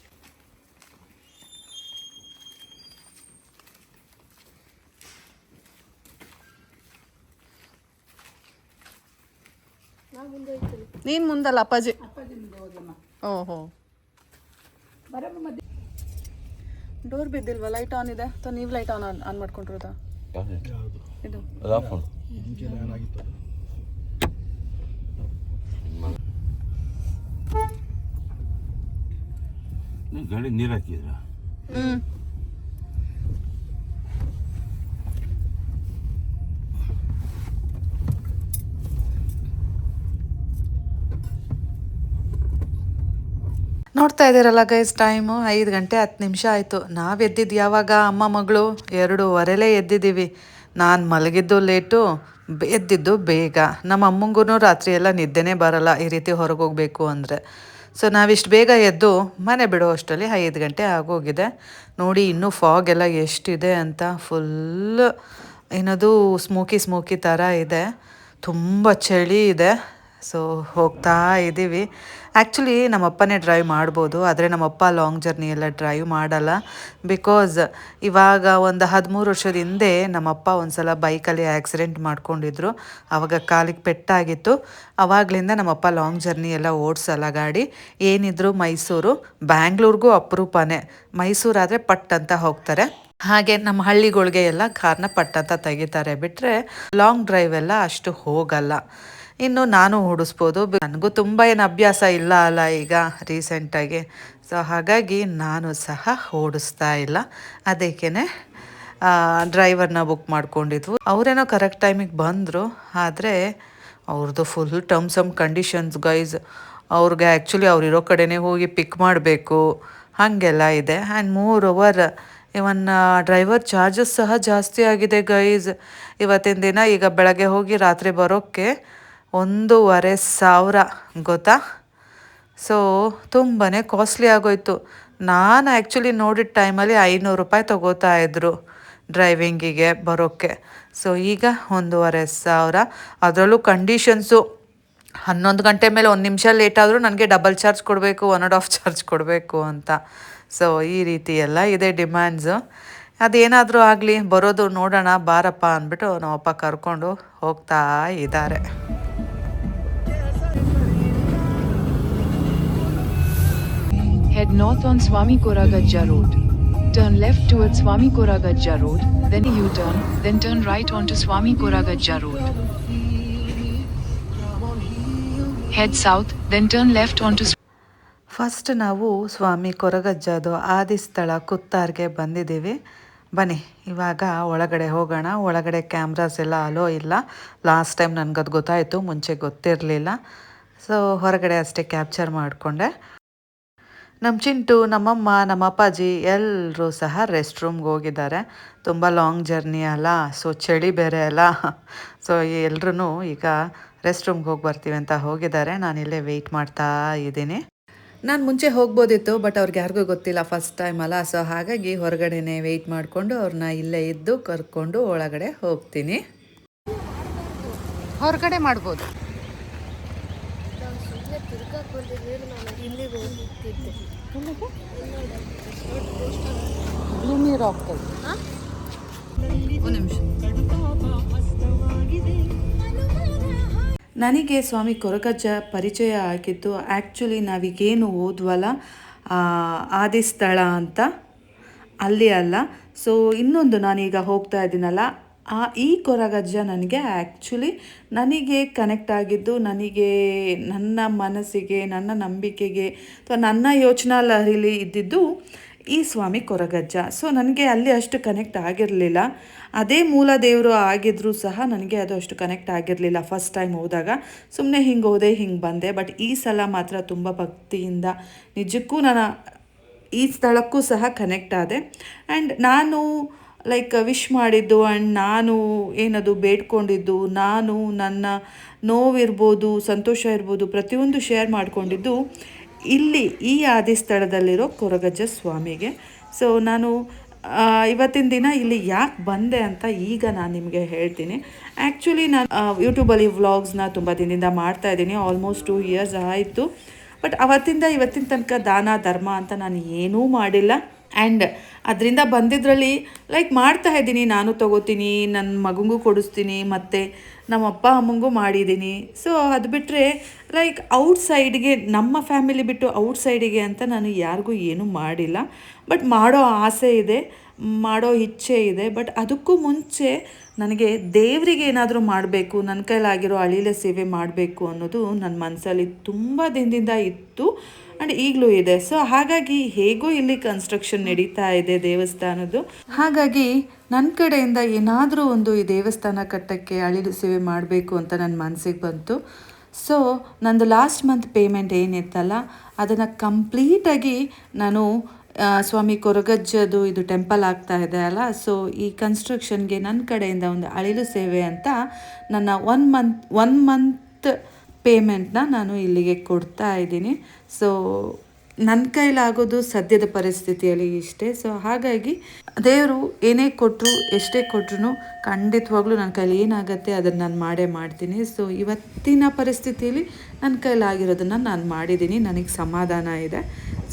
ನಾನು ಮುಂದೆ ಹೋಗ್ತೀನಿ. ನೀನು ಮುಂದಲ್ಲ ಅಪ್ಪಾಜಿ. ಓಹೋ, ಡೋರ್ ಬಿದ್ದಿಲ್ವಾ? ಲೈಟ್ ಆನ್ ಇದೆ ಅಥವಾ ನೀವು ಲೈಟ್ ಆನ್ ಮಾಡ್ಕೊಂಡಿರೋದಾ? ಇದು ಗಾಡಿ ನೀರು ಹಾಕಿದ್ರ? ನೋಡ್ತಾ ಇದ್ದೀರಲ್ಲ ಗೈಸ್, ಟೈಮು 5 ಗಂಟೆ 10 ನಿಮಿಷ ಆಯಿತು. ನಾವು ಎದ್ದಿದ್ದು ಯಾವಾಗ? ಅಮ್ಮ ಮಗಳು 2:15 ಎದ್ದಿದ್ದೀವಿ. ನಾನು ಮಲಗಿದ್ದು ಲೇಟು, ಎದ್ದಿದ್ದು ಬೇಗ. ನಮ್ಮ ಅಮ್ಮಂಗೂ ರಾತ್ರಿ ಎಲ್ಲ ನಿದ್ದೆನೇ ಬರಲ್ಲ ಈ ರೀತಿ ಹೊರಗೆ ಹೋಗಬೇಕು ಅಂದರೆ. ಸೊ ನಾವಿಷ್ಟು ಬೇಗ ಎದ್ದು ಮನೆ ಬಿಡೋ ಅಷ್ಟರಲ್ಲಿ 5 ಗಂಟೆ ಆಗೋಗಿದೆ. ನೋಡಿ ಇನ್ನೂ ಫಾಗ್ ಎಲ್ಲ ಎಷ್ಟಿದೆ ಅಂತ. ಫುಲ್ ಏನದು ಸ್ಮೋಕಿ ಥರ ಇದೆ. ತುಂಬ ಚಳಿ ಇದೆ. ಸೊ ಹೋಗ್ತಾ ಇದ್ದೀವಿ. ಆ್ಯಕ್ಚುಲಿ ನಮ್ಮಪ್ಪನೇ ಡ್ರೈವ್ ಮಾಡ್ಬೋದು, ಆದರೆ ನಮ್ಮಪ್ಪ ಲಾಂಗ್ ಜರ್ನಿ ಎಲ್ಲ ಡ್ರೈವ್ ಮಾಡಲ್ಲ. ಬಿಕಾಸ್ ಇವಾಗ ಒಂದು 13 ವರ್ಷದ ಹಿಂದೆ ನಮ್ಮಪ್ಪ ಒಂದು ಸಲ ಬೈಕಲ್ಲಿ ಆಕ್ಸಿಡೆಂಟ್ ಮಾಡ್ಕೊಂಡಿದ್ರು. ಆವಾಗ ಕಾಲಿಗೆ ಪೆಟ್ಟಾಗಿತ್ತು. ಆವಾಗಲಿಂದ ನಮ್ಮಪ್ಪ ಲಾಂಗ್ ಜರ್ನಿ ಎಲ್ಲ ಓಡಿಸಲ್ಲ ಗಾಡಿ. ಏನಿದ್ರು ಮೈಸೂರು, ಬ್ಯಾಂಗ್ಳೂರಿಗೂ ಅಪರೂಪನೇ. ಮೈಸೂರಾದರೆ ಪಟ್ ಅಂತ ಹೋಗ್ತಾರೆ. ಹಾಗೆ ನಮ್ಮ ಹಳ್ಳಿಗಳಿಗೆ ಎಲ್ಲ ಕಾರ್ನ ಪಟ್ ಅಂತ ತೆಗಿತಾರೆ. ಬಿಟ್ಟರೆ ಲಾಂಗ್ ಡ್ರೈವ್ ಎಲ್ಲ ಅಷ್ಟು ಹೋಗಲ್ಲ. ಇನ್ನು ನಾನು ಓಡಿಸ್ಬೋದು. ನನಗೂ ತುಂಬ ಏನು ಅಭ್ಯಾಸ ಇಲ್ಲ ಅಲ್ಲ ಈಗ ರೀಸೆಂಟಾಗಿ. ಸೊ ಹಾಗಾಗಿ ನಾನು ಸಹ ಓಡಿಸ್ತಾ ಇಲ್ಲ. ಅದಕ್ಕೇ ಡ್ರೈವರ್ನ ಬುಕ್ ಮಾಡ್ಕೊಂಡಿದ್ವು. ಅವರೇನೋ ಕರೆಕ್ಟ್ ಟೈಮಿಗೆ ಬಂದರು. ಆದರೆ ಅವ್ರದ್ದು full terms and conditions guys. ಅವ್ರಿಗೆ ಆ್ಯಕ್ಚುಲಿ ಅವ್ರಿರೋ ಕಡೆನೇ ಹೋಗಿ ಪಿಕ್ ಮಾಡಬೇಕು, ಹಾಗೆಲ್ಲ ಇದೆ. And more even driver charges ಸಹ ಜಾಸ್ತಿ ಆಗಿದೆ ಗೈಸ್ ಇವತ್ತಿನ ದಿನ. ಈಗ ಬೆಳಗ್ಗೆ ಹೋಗಿ ರಾತ್ರಿ ಬರೋಕ್ಕೆ 1,500 ಗೊತ್ತಾ? ಸೊ ತುಂಬಾ ಕಾಸ್ಟ್ಲಿ ಆಗೋಯ್ತು. ನಾನು ಆ್ಯಕ್ಚುಲಿ ನೋಡಿದ ಟೈಮಲ್ಲಿ 500 ರೂಪಾಯಿ ತೊಗೋತಾ ಇದ್ರು ಡ್ರೈವಿಂಗಿಗೆ ಬರೋಕ್ಕೆ. ಸೊ ಈಗ 1,500. ಅದರಲ್ಲೂ ಕಂಡೀಷನ್ಸು 11 ಗಂಟೆ ಮೇಲೆ 1 ನಿಮಿಷ ಲೇಟ್ ಆದರೂ ನನಗೆ ಡಬಲ್ ಚಾರ್ಜ್ ಕೊಡಬೇಕು, 1.5 ಚಾರ್ಜ್ ಕೊಡಬೇಕು ಅಂತ. ಸೊ ಈ ರೀತಿ ಎಲ್ಲ ಇದೆ ಡಿಮ್ಯಾಂಡ್ಸು. ಅದೇನಾದರೂ ಆಗಲಿ, ಬರೋದು ನೋಡೋಣ ಬಾರಪ್ಪ ಅಂದ್ಬಿಟ್ಟು ನಮ್ಮಪ್ಪ ಕರ್ಕೊಂಡು ಹೋಗ್ತಾ ಇದ್ದಾರೆ. Head north on Swami Koragajja Road. Turn left towards Swami Koragajja Road, then U-turn, then turn right onto Swami Koragajja Road. Head south, then turn left onto first ನಾವು ಸ್ವಾಮಿ ಕೊರಗಜ್ಜದು ಆದಿಸ್ಥಳ ಕುತ್ತಾರ್ಗೆ ಬಂದಿದ್ದೀವಿ. ಬನ್ನಿ ಇವಾಗ ಒಳಗಡೆ ಹೋಗೋಣ. ಒಳಗಡೆ ಕ್ಯಾಮ್ರಾಸ್ ಎಲ್ಲ ಅಲೋ ಇಲ್ಲ. ಲಾಸ್ಟ್ ಟೈಮ್ ನನಗದು ಗೊತ್ತಾಯಿತು, ಮುಂಚೆ ಗೊತ್ತಿರಲಿಲ್ಲ. ಸೊ ಹೊರಗಡೆ ಅಷ್ಟೇ ಕ್ಯಾಪ್ಚರ್ ಮಾಡಿಕೊಂಡೆ. ನಮ್ಮ ಚಿಂಟು, ನಮ್ಮಮ್ಮ, ನಮ್ಮ ಅಪ್ಪಾಜಿ ಎಲ್ಲರೂ ಸಹ ರೆಸ್ಟ್ ರೂಮ್ಗೆ ಹೋಗಿದ್ದಾರೆ. ತುಂಬ ಲಾಂಗ್ ಜರ್ನಿ ಅಲ್ಲ, ಸೊ ಚಳಿ ಬೇರೆ ಅಲ್ಲ. ಸೊ ಎಲ್ಲರೂ ಈಗ ರೆಸ್ಟ್ ರೂಮ್ಗೆ ಹೋಗಿ ಬರ್ತೀವಿ ಅಂತ ಹೋಗಿದ್ದಾರೆ. ನಾನಿಲ್ಲೇ ವೆಯ್ಟ್ ಮಾಡ್ತಾ ಇದ್ದೀನಿ. ನಾನು ಮುಂಚೆ ಹೋಗ್ಬೋದಿತ್ತು, ಬಟ್ ಅವ್ರಿಗೆ ಯಾರಿಗೂ ಗೊತ್ತಿಲ್ಲ, ಫಸ್ಟ್ ಟೈಮ್ ಅಲ್ಲ. ಸೊ ಹಾಗಾಗಿ ಹೊರಗಡೆನೇ ವೆಯ್ಟ್ ಮಾಡಿಕೊಂಡು ಅವ್ರನ್ನ ಇಲ್ಲೇ ಇದ್ದು ಕರ್ಕೊಂಡು ಒಳಗಡೆ ಹೋಗ್ತೀನಿ. ಹೊರಗಡೆ ಮಾಡ್ಬೋದು. ಭೂಮಿ ರಾಕ್ ನನಗೆ ಸ್ವಾಮಿ ಕೊರಗಜ್ಜ ಪರಿಚಯ ಆಗಿದ್ದು ಆ್ಯಕ್ಚುಲಿ ನಾವೀಗೇನು ಓದ್ವಲ್ಲ ಆದಿಸ್ಥಳ ಅಂತ, ಅಲ್ಲಿ ಅಲ್ಲ. ಸೊ ಇನ್ನೊಂದು ನಾನೀಗ ಹೋಗ್ತಾ ಇದ್ದೀನಲ್ಲ ಈ ಕೊರಗಜ್ಜ ನನಗೆ ಆ್ಯಕ್ಚುಲಿ ನನಗೆ ಕನೆಕ್ಟ್ ಆಗಿದ್ದು, ನನಗೆ ನನ್ನ ಮನಸ್ಸಿಗೆ, ನನ್ನ ನಂಬಿಕೆಗೆ ಅಥವಾ ನನ್ನ ಯೋಚನಾ ಲಹರಿಲಿ ಇದ್ದಿದ್ದು ಈ ಸ್ವಾಮಿ ಕೊರಗಜ್ಜ. ಸೊ ನನಗೆ ಅಲ್ಲಿ ಅಷ್ಟು ಕನೆಕ್ಟ್ ಆಗಿರಲಿಲ್ಲ. ಅದೇ ಮೂಲ ದೇವರು ಆಗಿದ್ರೂ ಸಹ ನನಗೆ ಅದು ಅಷ್ಟು ಕನೆಕ್ಟ್ ಆಗಿರಲಿಲ್ಲ ಫಸ್ಟ್ ಟೈಮ್ ಹೋದಾಗ. ಸುಮ್ಮನೆ ಹಿಂಗೆ ಹೋದೆ, ಹಿಂಗೆ ಬಂದೆ. ಬಟ್ ಈ ಸಲ ಮಾತ್ರ ತುಂಬ ಭಕ್ತಿಯಿಂದ ನಿಜಕ್ಕೂ ನಾನು ಈ ಸ್ಥಳಕ್ಕೂ ಸಹ ಕನೆಕ್ಟ್ ಆದೆ. ಆ್ಯಂಡ್ ನಾನು ಲೈಕ್ ವಿಶ್ ಮಾಡಿದ್ದು ಆ್ಯಂಡ್ ನಾನು ಏನದು ಬೇಡ್ಕೊಂಡಿದ್ದು, ನಾನು ನನ್ನ ನೋವಿರ್ಬೋದು, ಸಂತೋಷ ಇರ್ಬೋದು, ಪ್ರತಿಯೊಂದು ಶೇರ್ ಮಾಡಿಕೊಂಡಿದ್ದು ಇಲ್ಲಿ ಈ ಆದಿ ಸ್ಥಳದಲ್ಲಿರೋ ಕೊರಗಜ್ಜ ಸ್ವಾಮಿಗೆ. ಸೊ ನಾನು ಇವತ್ತಿನ ದಿನ ಇಲ್ಲಿ ಯಾಕೆ ಬಂದೆ ಅಂತ ಈಗ ನಾನು ನಿಮಗೆ ಹೇಳ್ತೀನಿ. ಆ್ಯಕ್ಚುಲಿ ನಾನು ಯೂಟ್ಯೂಬಲ್ಲಿ ವ್ಲಾಗ್ಸ್ನ ತುಂಬ ದಿನದಿಂದ ಮಾಡ್ತಾಯಿದ್ದೀನಿ. ಆಲ್ಮೋಸ್ಟ್ 2 years ಆಯಿತು. ಬಟ್ ಅವತ್ತಿಂದ ಇವತ್ತಿನ ತನಕ ದಾನ ಧರ್ಮ ಅಂತ ನಾನು ಏನೂ ಮಾಡಿಲ್ಲ. ಆ್ಯಂಡ್ ಅದರಿಂದ ಬಂದಿದ್ರಲ್ಲಿ ಲೈಕ್ ಮಾಡ್ತಾ ಇದ್ದೀನಿ, ನಾನು ತೊಗೋತೀನಿ, ನನ್ನ ಮಗಂಗೂ ಕೊಡಿಸ್ತೀನಿ, ಮತ್ತು ನಮ್ಮ ಅಪ್ಪ ಅಮ್ಮಂಗೂ ಮಾಡಿದ್ದೀನಿ. ಸೊ ಅದು ಬಿಟ್ಟರೆ ಲೈಕ್ ಔಟ್ಸೈಡ್ಗೆ, ನಮ್ಮ ಫ್ಯಾಮಿಲಿ ಬಿಟ್ಟು ಔಟ್ಸೈಡಿಗೆ ಅಂತ ನಾನು ಯಾರಿಗೂ ಏನೂ ಮಾಡಿಲ್ಲ. ಬಟ್ ಮಾಡೋ ಆಸೆ ಇದೆ, ಮಾಡೋ ಇಚ್ಛೆ ಇದೆ. ಬಟ್ ಅದಕ್ಕೂ ಮುಂಚೆ ನನಗೆ ದೇವರಿಗೆ ಏನಾದರೂ ಮಾಡಬೇಕು, ನನ್ನ ಕೈಲಾಗಿರೋ ಅಳಿಲೆ ಸೇವೆ ಮಾಡಬೇಕು ಅನ್ನೋದು ನನ್ನ ಮನಸ್ಸಲ್ಲಿ ತುಂಬ ದಿನದಿಂದ ಇತ್ತು ಆ್ಯಂಡ್ ಈಗಲೂ ಇದೆ. ಸೊ ಹಾಗಾಗಿ ಹೇಗೋ ಇಲ್ಲಿ ಕನ್ಸ್ಟ್ರಕ್ಷನ್ ನಡೀತಾ ಇದೆ ದೇವಸ್ಥಾನದ್ದು. ಹಾಗಾಗಿ ನನ್ನ ಕಡೆಯಿಂದ ಏನಾದರೂ ಒಂದು ಈ ದೇವಸ್ಥಾನ ಕಟ್ಟಕ್ಕೆ ಅಳಿಲು ಸೇವೆ ಮಾಡಬೇಕು ಅಂತ ನನ್ನ ಮನಸ್ಸಿಗೆ ಬಂತು. ಸೊ ನಂದು ಲಾಸ್ಟ್ ಮಂತ್ ಪೇಮೆಂಟ್ ಏನಿತ್ತಲ್ಲ ಅದನ್ನು ಕಂಪ್ಲೀಟಾಗಿ ನಾನು ಸ್ವಾಮಿ ಕೊರಗಜ್ಜದು ಇದು ಟೆಂಪಲ್ ಆಗ್ತಾ ಇದೆ ಅಲ್ಲ, ಸೊ ಈ ಕನ್ಸ್ಟ್ರಕ್ಷನ್ಗೆ ನನ್ನ ಕಡೆಯಿಂದ ಒಂದು ಅಳಿಲು ಸೇವೆ ಅಂತ ನನ್ನ 1 ಮಂತ್ ಪೇಮೆಂಟ್ನ ನಾನು ಇಲ್ಲಿಗೆ ಕೊಡ್ತಾ ಇದ್ದೀನಿ. ಸೊ ನನ್ನ ಕೈಲಾಗೋದು ಸದ್ಯದ ಪರಿಸ್ಥಿತಿಯಲ್ಲಿ ಇಷ್ಟೇ. ಸೊ ಹಾಗಾಗಿ ದೇವರು ಏನೇ ಕೊಟ್ಟರು, ಎಷ್ಟೇ ಕೊಟ್ಟರು ಖಂಡಿತವಾಗ್ಲೂ ನನ್ನ ಕೈಲಿ ಏನಾಗುತ್ತೆ ಅದನ್ನು ನಾನು ಮಾಡೇ ಮಾಡ್ತೀನಿ. ಸೊ ಇವತ್ತಿನ ಪರಿಸ್ಥಿತಿಯಲ್ಲಿ ನನ್ನ ಕೈಲಾಗಿರೋದನ್ನು ನಾನು ಮಾಡಿದ್ದೀನಿ, ನನಗೆ ಸಮಾಧಾನ ಇದೆ.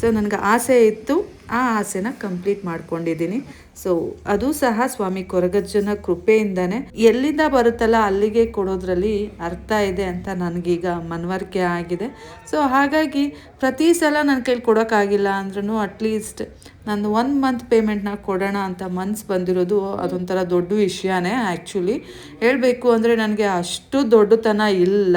ಸೊ ನನಗೆ ಆಸೆ ಇತ್ತು, ಆ ಆಸೆನ ಕಂಪ್ಲೀಟ್ ಮಾಡ್ಕೊಂಡಿದ್ದೀನಿ. ಸೊ ಅದು ಸಹ ಸ್ವಾಮಿ ಕೊರಗಜ್ಜನ ಕೃಪೆಯಿಂದನೇ. ಎಲ್ಲಿಂದ ಬರುತ್ತಲ್ಲ ಅಲ್ಲಿಗೆ ಕೊಡೋದ್ರಲ್ಲಿ ಅರ್ಥ ಇದೆ ಅಂತ ನನಗೀಗ ಮನವರಿಕೆ ಆಗಿದೆ. ಸೊ ಹಾಗಾಗಿ ಪ್ರತಿ ಸಲ ನನ್ನ ಕೈಲಿ ಕೊಡೋಕ್ಕಾಗಿಲ್ಲ ಅಂದ್ರೂ ಅಟ್ಲೀಸ್ಟ್ ನಾನು 1 ಮಂತ್ ಪೇಮೆಂಟ್ನ ಕೊಡೋಣ ಅಂತ ಮನ್ಸು ಬಂದಿರೋದು ಅದೊಂಥರ ದೊಡ್ಡ ವಿಷಯನೇ. ಆ್ಯಕ್ಚುಲಿ ಹೇಳಬೇಕು ಅಂದರೆ ನನಗೆ ಅಷ್ಟು ದೊಡ್ಡತನ ಇಲ್ಲ.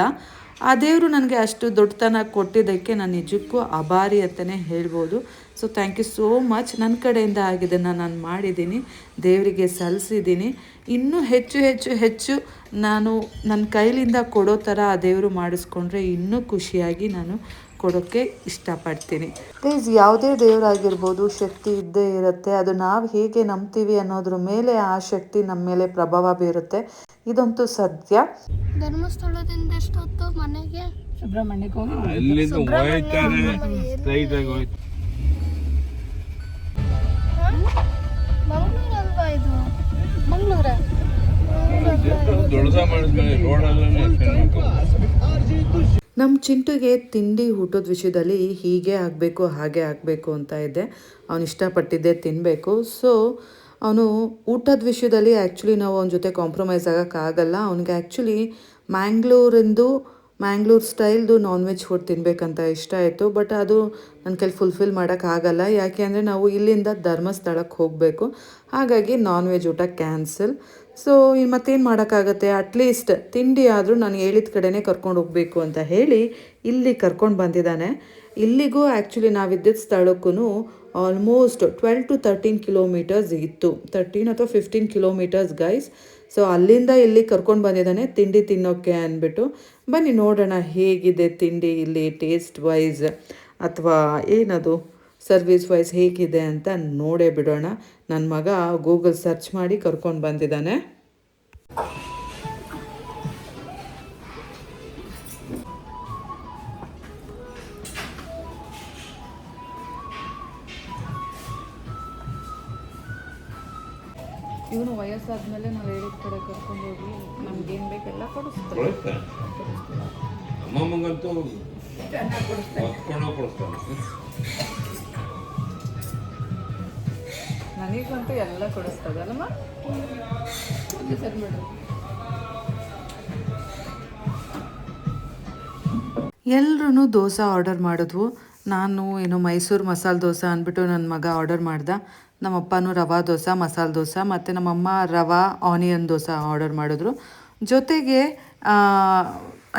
ಆ ದೇವರು ನನಗೆ ಅಷ್ಟು ದೊಡ್ಡತನ ಕೊಟ್ಟಿದ್ದಕ್ಕೆ ನಾನು ನಿಜಕ್ಕೂ ಆಭಾರಿ ಅಂತಲೇ ಹೇಳ್ಬೋದು. So thank you so much. ನನ್ನ ಕಡೆಯಿಂದ ಆಗಿದ್ದನ್ನು ನಾನು ಮಾಡಿದ್ದೀನಿ, ದೇವರಿಗೆ ಸಲ್ಲಿಸಿದ್ದೀನಿ. ಇನ್ನೂ ಹೆಚ್ಚು ನಾನು ನನ್ನ ಕೈಲಿಂದ ಕೊಡೋ ಥರ ಆ ದೇವರು ಮಾಡಿಸ್ಕೊಂಡ್ರೆ ಇನ್ನೂ ಖುಷಿಯಾಗಿ ನಾನು ಕೊಡೋಕ್ಕೆ ಇಷ್ಟಪಡ್ತೀನಿ. ಪ್ಲೀಸ್ ಯಾವುದೇ ದೇವರಾಗಿರ್ಬೋದು ಶಕ್ತಿ ಇದ್ದೇ ಇರುತ್ತೆ. ಅದು ನಾವು ಹೇಗೆ ನಂಬ್ತೀವಿ ಅನ್ನೋದ್ರ ಮೇಲೆ ಆ ಶಕ್ತಿ ನಮ್ಮ ಮೇಲೆ ಪ್ರಭಾವ ಬೀರುತ್ತೆ, ಇದಂತೂ ಸತ್ಯ. ಧರ್ಮಸ್ಥಳದಿಂದ ಎಷ್ಟೊತ್ತು ಮನೆಗೆ? ಸುಬ್ರಹ್ಮಣ್ಯಕ್ಕೆ ಹೋಗಿ ಅಲ್ಲಿಂದ ಹೋಯ್ತಾರೆ ಸ್ಟ್ರೈಟ್ ಆಗಿ ಹೋಯ್ತು. ಮಂಗಳೂರು ಅಲ್ವಾ ಇದು? ಮಂಗಳೂರ ದೊಡ್ಡದ ಮಾಡಿದ್ಮೇಲೆ ರೋಡಲ್ಲೇ ನಮ್ಮ ಚಿಂಟುಗೆ ತಿಂಡಿ ಊಟದ ವಿಷಯದಲ್ಲಿ ಹೀಗೆ ಆಗಬೇಕು ಹಾಗೆ ಆಗಬೇಕು ಅಂತ ಇದೆ. ಅವನು ಇಷ್ಟಪಟ್ಟಿದ್ದೇ ತಿನ್ನಬೇಕು. ಸೊ ಅವನು ಊಟದ ವಿಷಯದಲ್ಲಿ ಆ್ಯಕ್ಚುಲಿ ನಾವು ಅವನ ಜೊತೆ ಕಾಂಪ್ರಮೈಸ್ ಆಗೋಕ್ಕಾಗಲ್ಲ. ಅವನಿಗೆ ಆ್ಯಕ್ಚುಲಿ ಮ್ಯಾಂಗ್ಳೂರ್ ಸ್ಟೈಲ್ದು ನಾನ್ ವೆಜ್ ಫುಡ್ ತಿನ್ನಬೇಕಂತ ಇಷ್ಟ ಆಯಿತು. ಬಟ್ ಅದು ನನ್ನ ಕೈಲಿ ಫುಲ್ಫಿಲ್ ಮಾಡೋಕ್ಕಾಗಲ್ಲ. ಯಾಕೆ ಅಂದರೆ ನಾವು ಇಲ್ಲಿಂದ ಧರ್ಮಸ್ಥಳಕ್ಕೆ ಹೋಗಬೇಕು. ಹಾಗಾಗಿ ನಾನ್ ವೆಜ್ ಊಟ ಕ್ಯಾನ್ಸಲ್. ಸೊ ಮತ್ತೇನು ಮಾಡೋಕ್ಕಾಗತ್ತೆ, ಅಟ್ಲೀಸ್ಟ್ ತಿಂಡಿ ಆದರೂ ನಾನು ಹೇಳಿದ ಕಡೆನೇ ಕರ್ಕೊಂಡು ಹೋಗಬೇಕು ಅಂತ ಹೇಳಿ ಇಲ್ಲಿ ಕರ್ಕೊಂಡು ಬಂದಿದ್ದಾನೆ. ಇಲ್ಲಿಗೂ ಆ್ಯಕ್ಚುಲಿ ನಾವಿದ್ದಿದ್ದ ಸ್ಥಳಕ್ಕೂ ಆಲ್ಮೋಸ್ಟ್ 12 to 13 ಕಿಲೋಮೀಟರ್ಸ್ ಇತ್ತು. 13 ಅಥವಾ 15 ಕಿಲೋಮೀಟರ್ಸ್ ಗೈಸ್. ಸೊ ಅಲ್ಲಿಂದ ಇಲ್ಲಿ ಕರ್ಕೊಂಡು ಬಂದಿದ್ದಾನೆ ತಿಂಡಿ ತಿನ್ನೋಕ್ಕೆ ಅಂದ್ಬಿಟ್ಟು. ಬನ್ನಿ ನೋಡೋಣ ಹೇಗಿದೆ ತಿಂಡಿ ಇಲ್ಲಿ, ಟೇಸ್ಟ್ ವೈಸ್ ಅಥವಾ ಏನದು ಸರ್ವಿಸ್ ವೈಸ್ ಹೇಗಿದೆ ಅಂತ ನೋಡೇ ಬಿಡೋಣ. ನನ್ನ ಮಗ ಗೂಗಲ್ ಸರ್ಚ್ ಮಾಡಿ ಕರ್ಕೊಂಡು ಬಂದಿದ್ದಾನೆ. ಇವನು ವಯಸ್ಸಾದ್ಮೇಲೆ ನಾವು ಹೇಳಿದ ಕಡೆ ಕರ್ಕೊಂಡು ಹೋಗಿ ನಮ್ಗೇನು ಬೇಕೆಲ್ಲ ಕೊಡಿಸ್ತಾರೆ. ಅಮ್ಮಮ್ಮಂಗಂತೂ ಕೊಡಿಸ್ತಾನೆ. ನನಗಂತೂ ಎಲ್ಲ ಕೊಡಿಸ್ತದಲ್ಲಮ್ಮ. ಎಲ್ಲರೂ ದೋಸೆ ಆರ್ಡರ್ ಮಾಡಿದ್ವು. ನಾನು ಏನೋ ಮೈಸೂರು ಮಸಾಲೆ ದೋಸೆ ಅಂದ್ಬಿಟ್ಟು ನನ್ನ ಮಗ ಆರ್ಡರ್ ಮಾಡ್ದೆ. ನಮ್ಮಪ್ಪನೂ ರವಾ ದೋಸೆ ಮಸಾಲೆ ದೋಸೆ ಮತ್ತು ನಮ್ಮಮ್ಮ ರವಾ ಆನಿಯನ್ ದೋಸೆ ಆರ್ಡರ್ ಮಾಡಿದ್ರು. ಜೊತೆಗೆ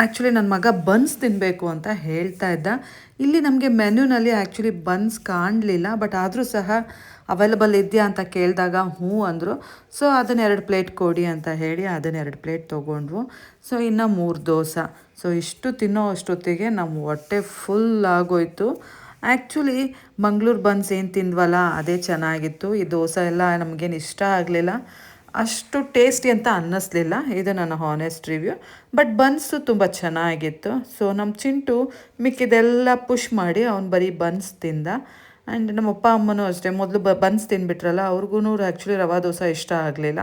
ಆ್ಯಕ್ಚುಲಿ ನನ್ನ ಮಗ ಬನ್ಸ್ ತಿನ್ನಬೇಕು ಅಂತ ಹೇಳ್ತಾ ಇದ್ದ. ಇಲ್ಲಿ ನಮಗೆ ಮೆನ್ಯೂನಲ್ಲಿ ಆ್ಯಕ್ಚುಲಿ ಬನ್ಸ್ ಕಾಣಲಿಲ್ಲ, ಬಟ್ ಆದರೂ ಸಹ ಅವೈಲಬಲ್ ಇದೆಯಾ ಅಂತ ಕೇಳಿದಾಗ ಹ್ಞೂ ಅಂದರು. ಸೊ ಅದನ್ನು 2 ಪ್ಲೇಟ್ ಕೊಡಿ ಅಂತ ಹೇಳಿ ಅದನ್ನು 2 ಪ್ಲೇಟ್ ತೊಗೊಂಡ್ವು. ಸೊ ಇನ್ನು 3 ದೋಸೆ. ಸೊ ಇಷ್ಟು ತಿನ್ನೋ ಅಷ್ಟೊತ್ತಿಗೆ ನಮ್ಮ ಹೊಟ್ಟೆ ಫುಲ್ ಆಗೋಯ್ತು. ಆ್ಯಕ್ಚುಲಿ ಮಂಗಳೂರು ಬನ್ಸ್ ಏನು ತಿಂದ್ವಲ್ಲ ಅದೇ ಚೆನ್ನಾಗಿತ್ತು. ಈ ದೋಸೆ ಎಲ್ಲ ನಮಗೇನು ಇಷ್ಟ ಆಗಲಿಲ್ಲ, ಅಷ್ಟು ಟೇಸ್ಟಿ ಅಂತ ಅನ್ನಿಸ್ಲಿಲ್ಲ. ಇದು ನನ್ನ ಹಾನೆಸ್ಟ್ ರಿವ್ಯೂ. ಬಟ್ ಬನ್ಸು ತುಂಬ ಚೆನ್ನಾಗಿತ್ತು. ಸೊ ನಮ್ಮ ಚಿಂಟು ಮಿಕ್ಕಿದೆಲ್ಲ ಪುಷ್ ಮಾಡಿ ಅವ್ನು ಬರೀ ಬನ್ಸ್ ತಿಂದ. ಆ್ಯಂಡ್ ನಮ್ಮ ಅಪ್ಪ ಅಮ್ಮನೂ ಅಷ್ಟೇ ಮೊದಲು ಬನ್ಸ್ ತಿಂದ್ಬಿಟ್ರಲ್ಲ, ಅವ್ರಿಗೂ ಆ್ಯಕ್ಚುಲಿ ರವಾ ದೋಸೆ ಇಷ್ಟ ಆಗಲಿಲ್ಲ.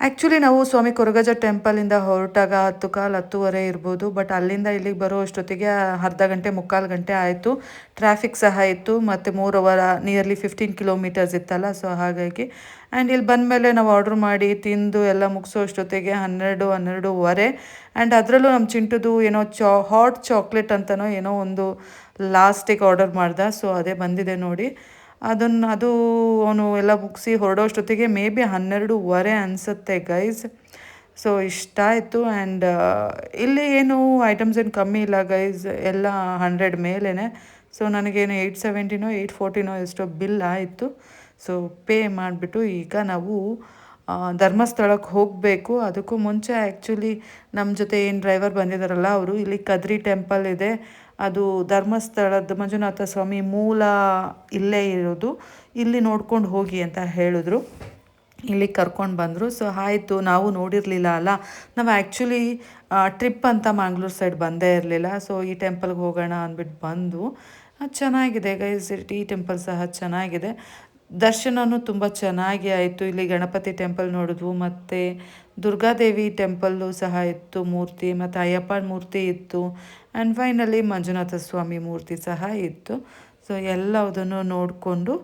ಆ್ಯಕ್ಚುಲಿ ನಾವು ಸ್ವಾಮಿ ಕೊರಗಜ್ಜ ಟೆಂಪಲಿಂದ ಹೊರಟಾಗ 10:15 ಇರ್ಬೋದು. ಬಟ್ ಅಲ್ಲಿಂದ ಇಲ್ಲಿಗೆ ಬರೋ ಅಷ್ಟೊತ್ತಿಗೆ ಅರ್ಧ ಗಂಟೆ 3/4 ಗಂಟೆ ಆಯಿತು. ಟ್ರಾಫಿಕ್ ಸಹ ಇತ್ತು ಮತ್ತು 3 ಅವರ್ ನಿಯರ್ಲಿ 15 ಕಿಲೋಮೀಟರ್ಸ್ ಇತ್ತಲ್ಲ. ಸೊ ಹಾಗಾಗಿ ಆ್ಯಂಡ್ ಇಲ್ಲಿ ಬಂದಮೇಲೆ ನಾವು ಆರ್ಡ್ರ್ ಮಾಡಿ ತಿಂದು ಎಲ್ಲ ಮುಗಿಸೋ ಅಷ್ಟೊತ್ತಿಗೆ 12:30. ಆ್ಯಂಡ್ ಅದರಲ್ಲೂ ನಮ್ಮ ಚಿಂಟುದು ಏನೋ ಹಾಟ್ ಚಾಕ್ಲೇಟ್ ಅಂತನೋ ಏನೋ ಒಂದು ಲಾಸ್ಟಿಗೆ ಆರ್ಡರ್ ಮಾಡ್ದೆ. ಸೊ ಅದೇ ಬಂದಿದೆ ನೋಡಿ. ಅದು ಅವನು ಎಲ್ಲ ಮುಗಿಸಿ ಹೊರಡೋಷ್ಟೊತ್ತಿಗೆ ಮೇ ಬಿ 12:30 ಅನಿಸುತ್ತೆ ಗೈಸ್. ಸೊ ಇಷ್ಟ ಆಯಿತು. ಆ್ಯಂಡ್ ಇಲ್ಲಿ ಏನು ಐಟಮ್ಸ್ ಏನು ಕಮ್ಮಿ ಇಲ್ಲ ಗೈಸ್, ಎಲ್ಲ 100 ಮೇಲೇ. ಸೊ ನನಗೇನು 870 840 ಎಷ್ಟೋ ಬಿಲ್ ಆಯಿತು. ಸೊ ಪೇ ಮಾಡಿಬಿಟ್ಟು ಈಗ ನಾವು ಧರ್ಮಸ್ಥಳಕ್ಕೆ ಹೋಗಬೇಕು. ಅದಕ್ಕೂ ಮುಂಚೆ ಆ್ಯಕ್ಚುಲಿ ನಮ್ಮ ಜೊತೆ ಏನು ಡ್ರೈವರ್ ಬಂದಿದ್ದಾರಲ್ಲ ಅವರು ಇಲ್ಲಿ ಕದ್ರಿ ಟೆಂಪಲ್ ಇದೆ, ಅದು ಧರ್ಮಸ್ಥಳದ ಮಂಜುನಾಥ ಸ್ವಾಮಿ ಮೂಲ ಇಲ್ಲೇ ಇರೋದು, ಇಲ್ಲಿ ನೋಡ್ಕೊಂಡು ಹೋಗಿ ಅಂತ ಹೇಳಿದ್ರು. ಇಲ್ಲಿ ಕರ್ಕೊಂಡು ಬಂದರು. ಸೊ ಆಯಿತು, ನಾವು ನೋಡಿರಲಿಲ್ಲ ಅಲ್ಲ, ನಾವು ಆ್ಯಕ್ಚುಲಿ ಟ್ರಿಪ್ ಅಂತ ಮಂಗ್ಳೂರು ಸೈಡ್ ಬಂದೇ ಇರಲಿಲ್ಲ. ಸೊ ಈ ಟೆಂಪಲ್ಗೆ ಹೋಗೋಣ ಅಂದ್ಬಿಟ್ಟು ಬಂದು. ಚೆನ್ನಾಗಿದೆ ಗೈಸ್, ಈ ಟೆಂಪಲ್ ಸಹ ಚೆನ್ನಾಗಿದೆ. ದರ್ಶನವೂ ತುಂಬ ಚೆನ್ನಾಗಿ ಆಯಿತು. ಇಲ್ಲಿ ಗಣಪತಿ ಟೆಂಪಲ್ ನೋಡಿದ್ವು, ಮತ್ತು ದುರ್ಗಾದೇವಿ ಟೆಂಪಲ್ಲು ಸಹ ಇತ್ತು ಮೂರ್ತಿ, ಮತ್ತು ಅಯ್ಯಪ್ಪನ ಮೂರ್ತಿ ಇತ್ತು. ಆ್ಯಂಡ್ ಫೈನಲಿ ಮಂಜುನಾಥ ಸ್ವಾಮಿ ಮೂರ್ತಿ ಸಹ ಇತ್ತು. ಸೊ ಎಲ್ಲದನ್ನು ನೋಡಿಕೊಂಡು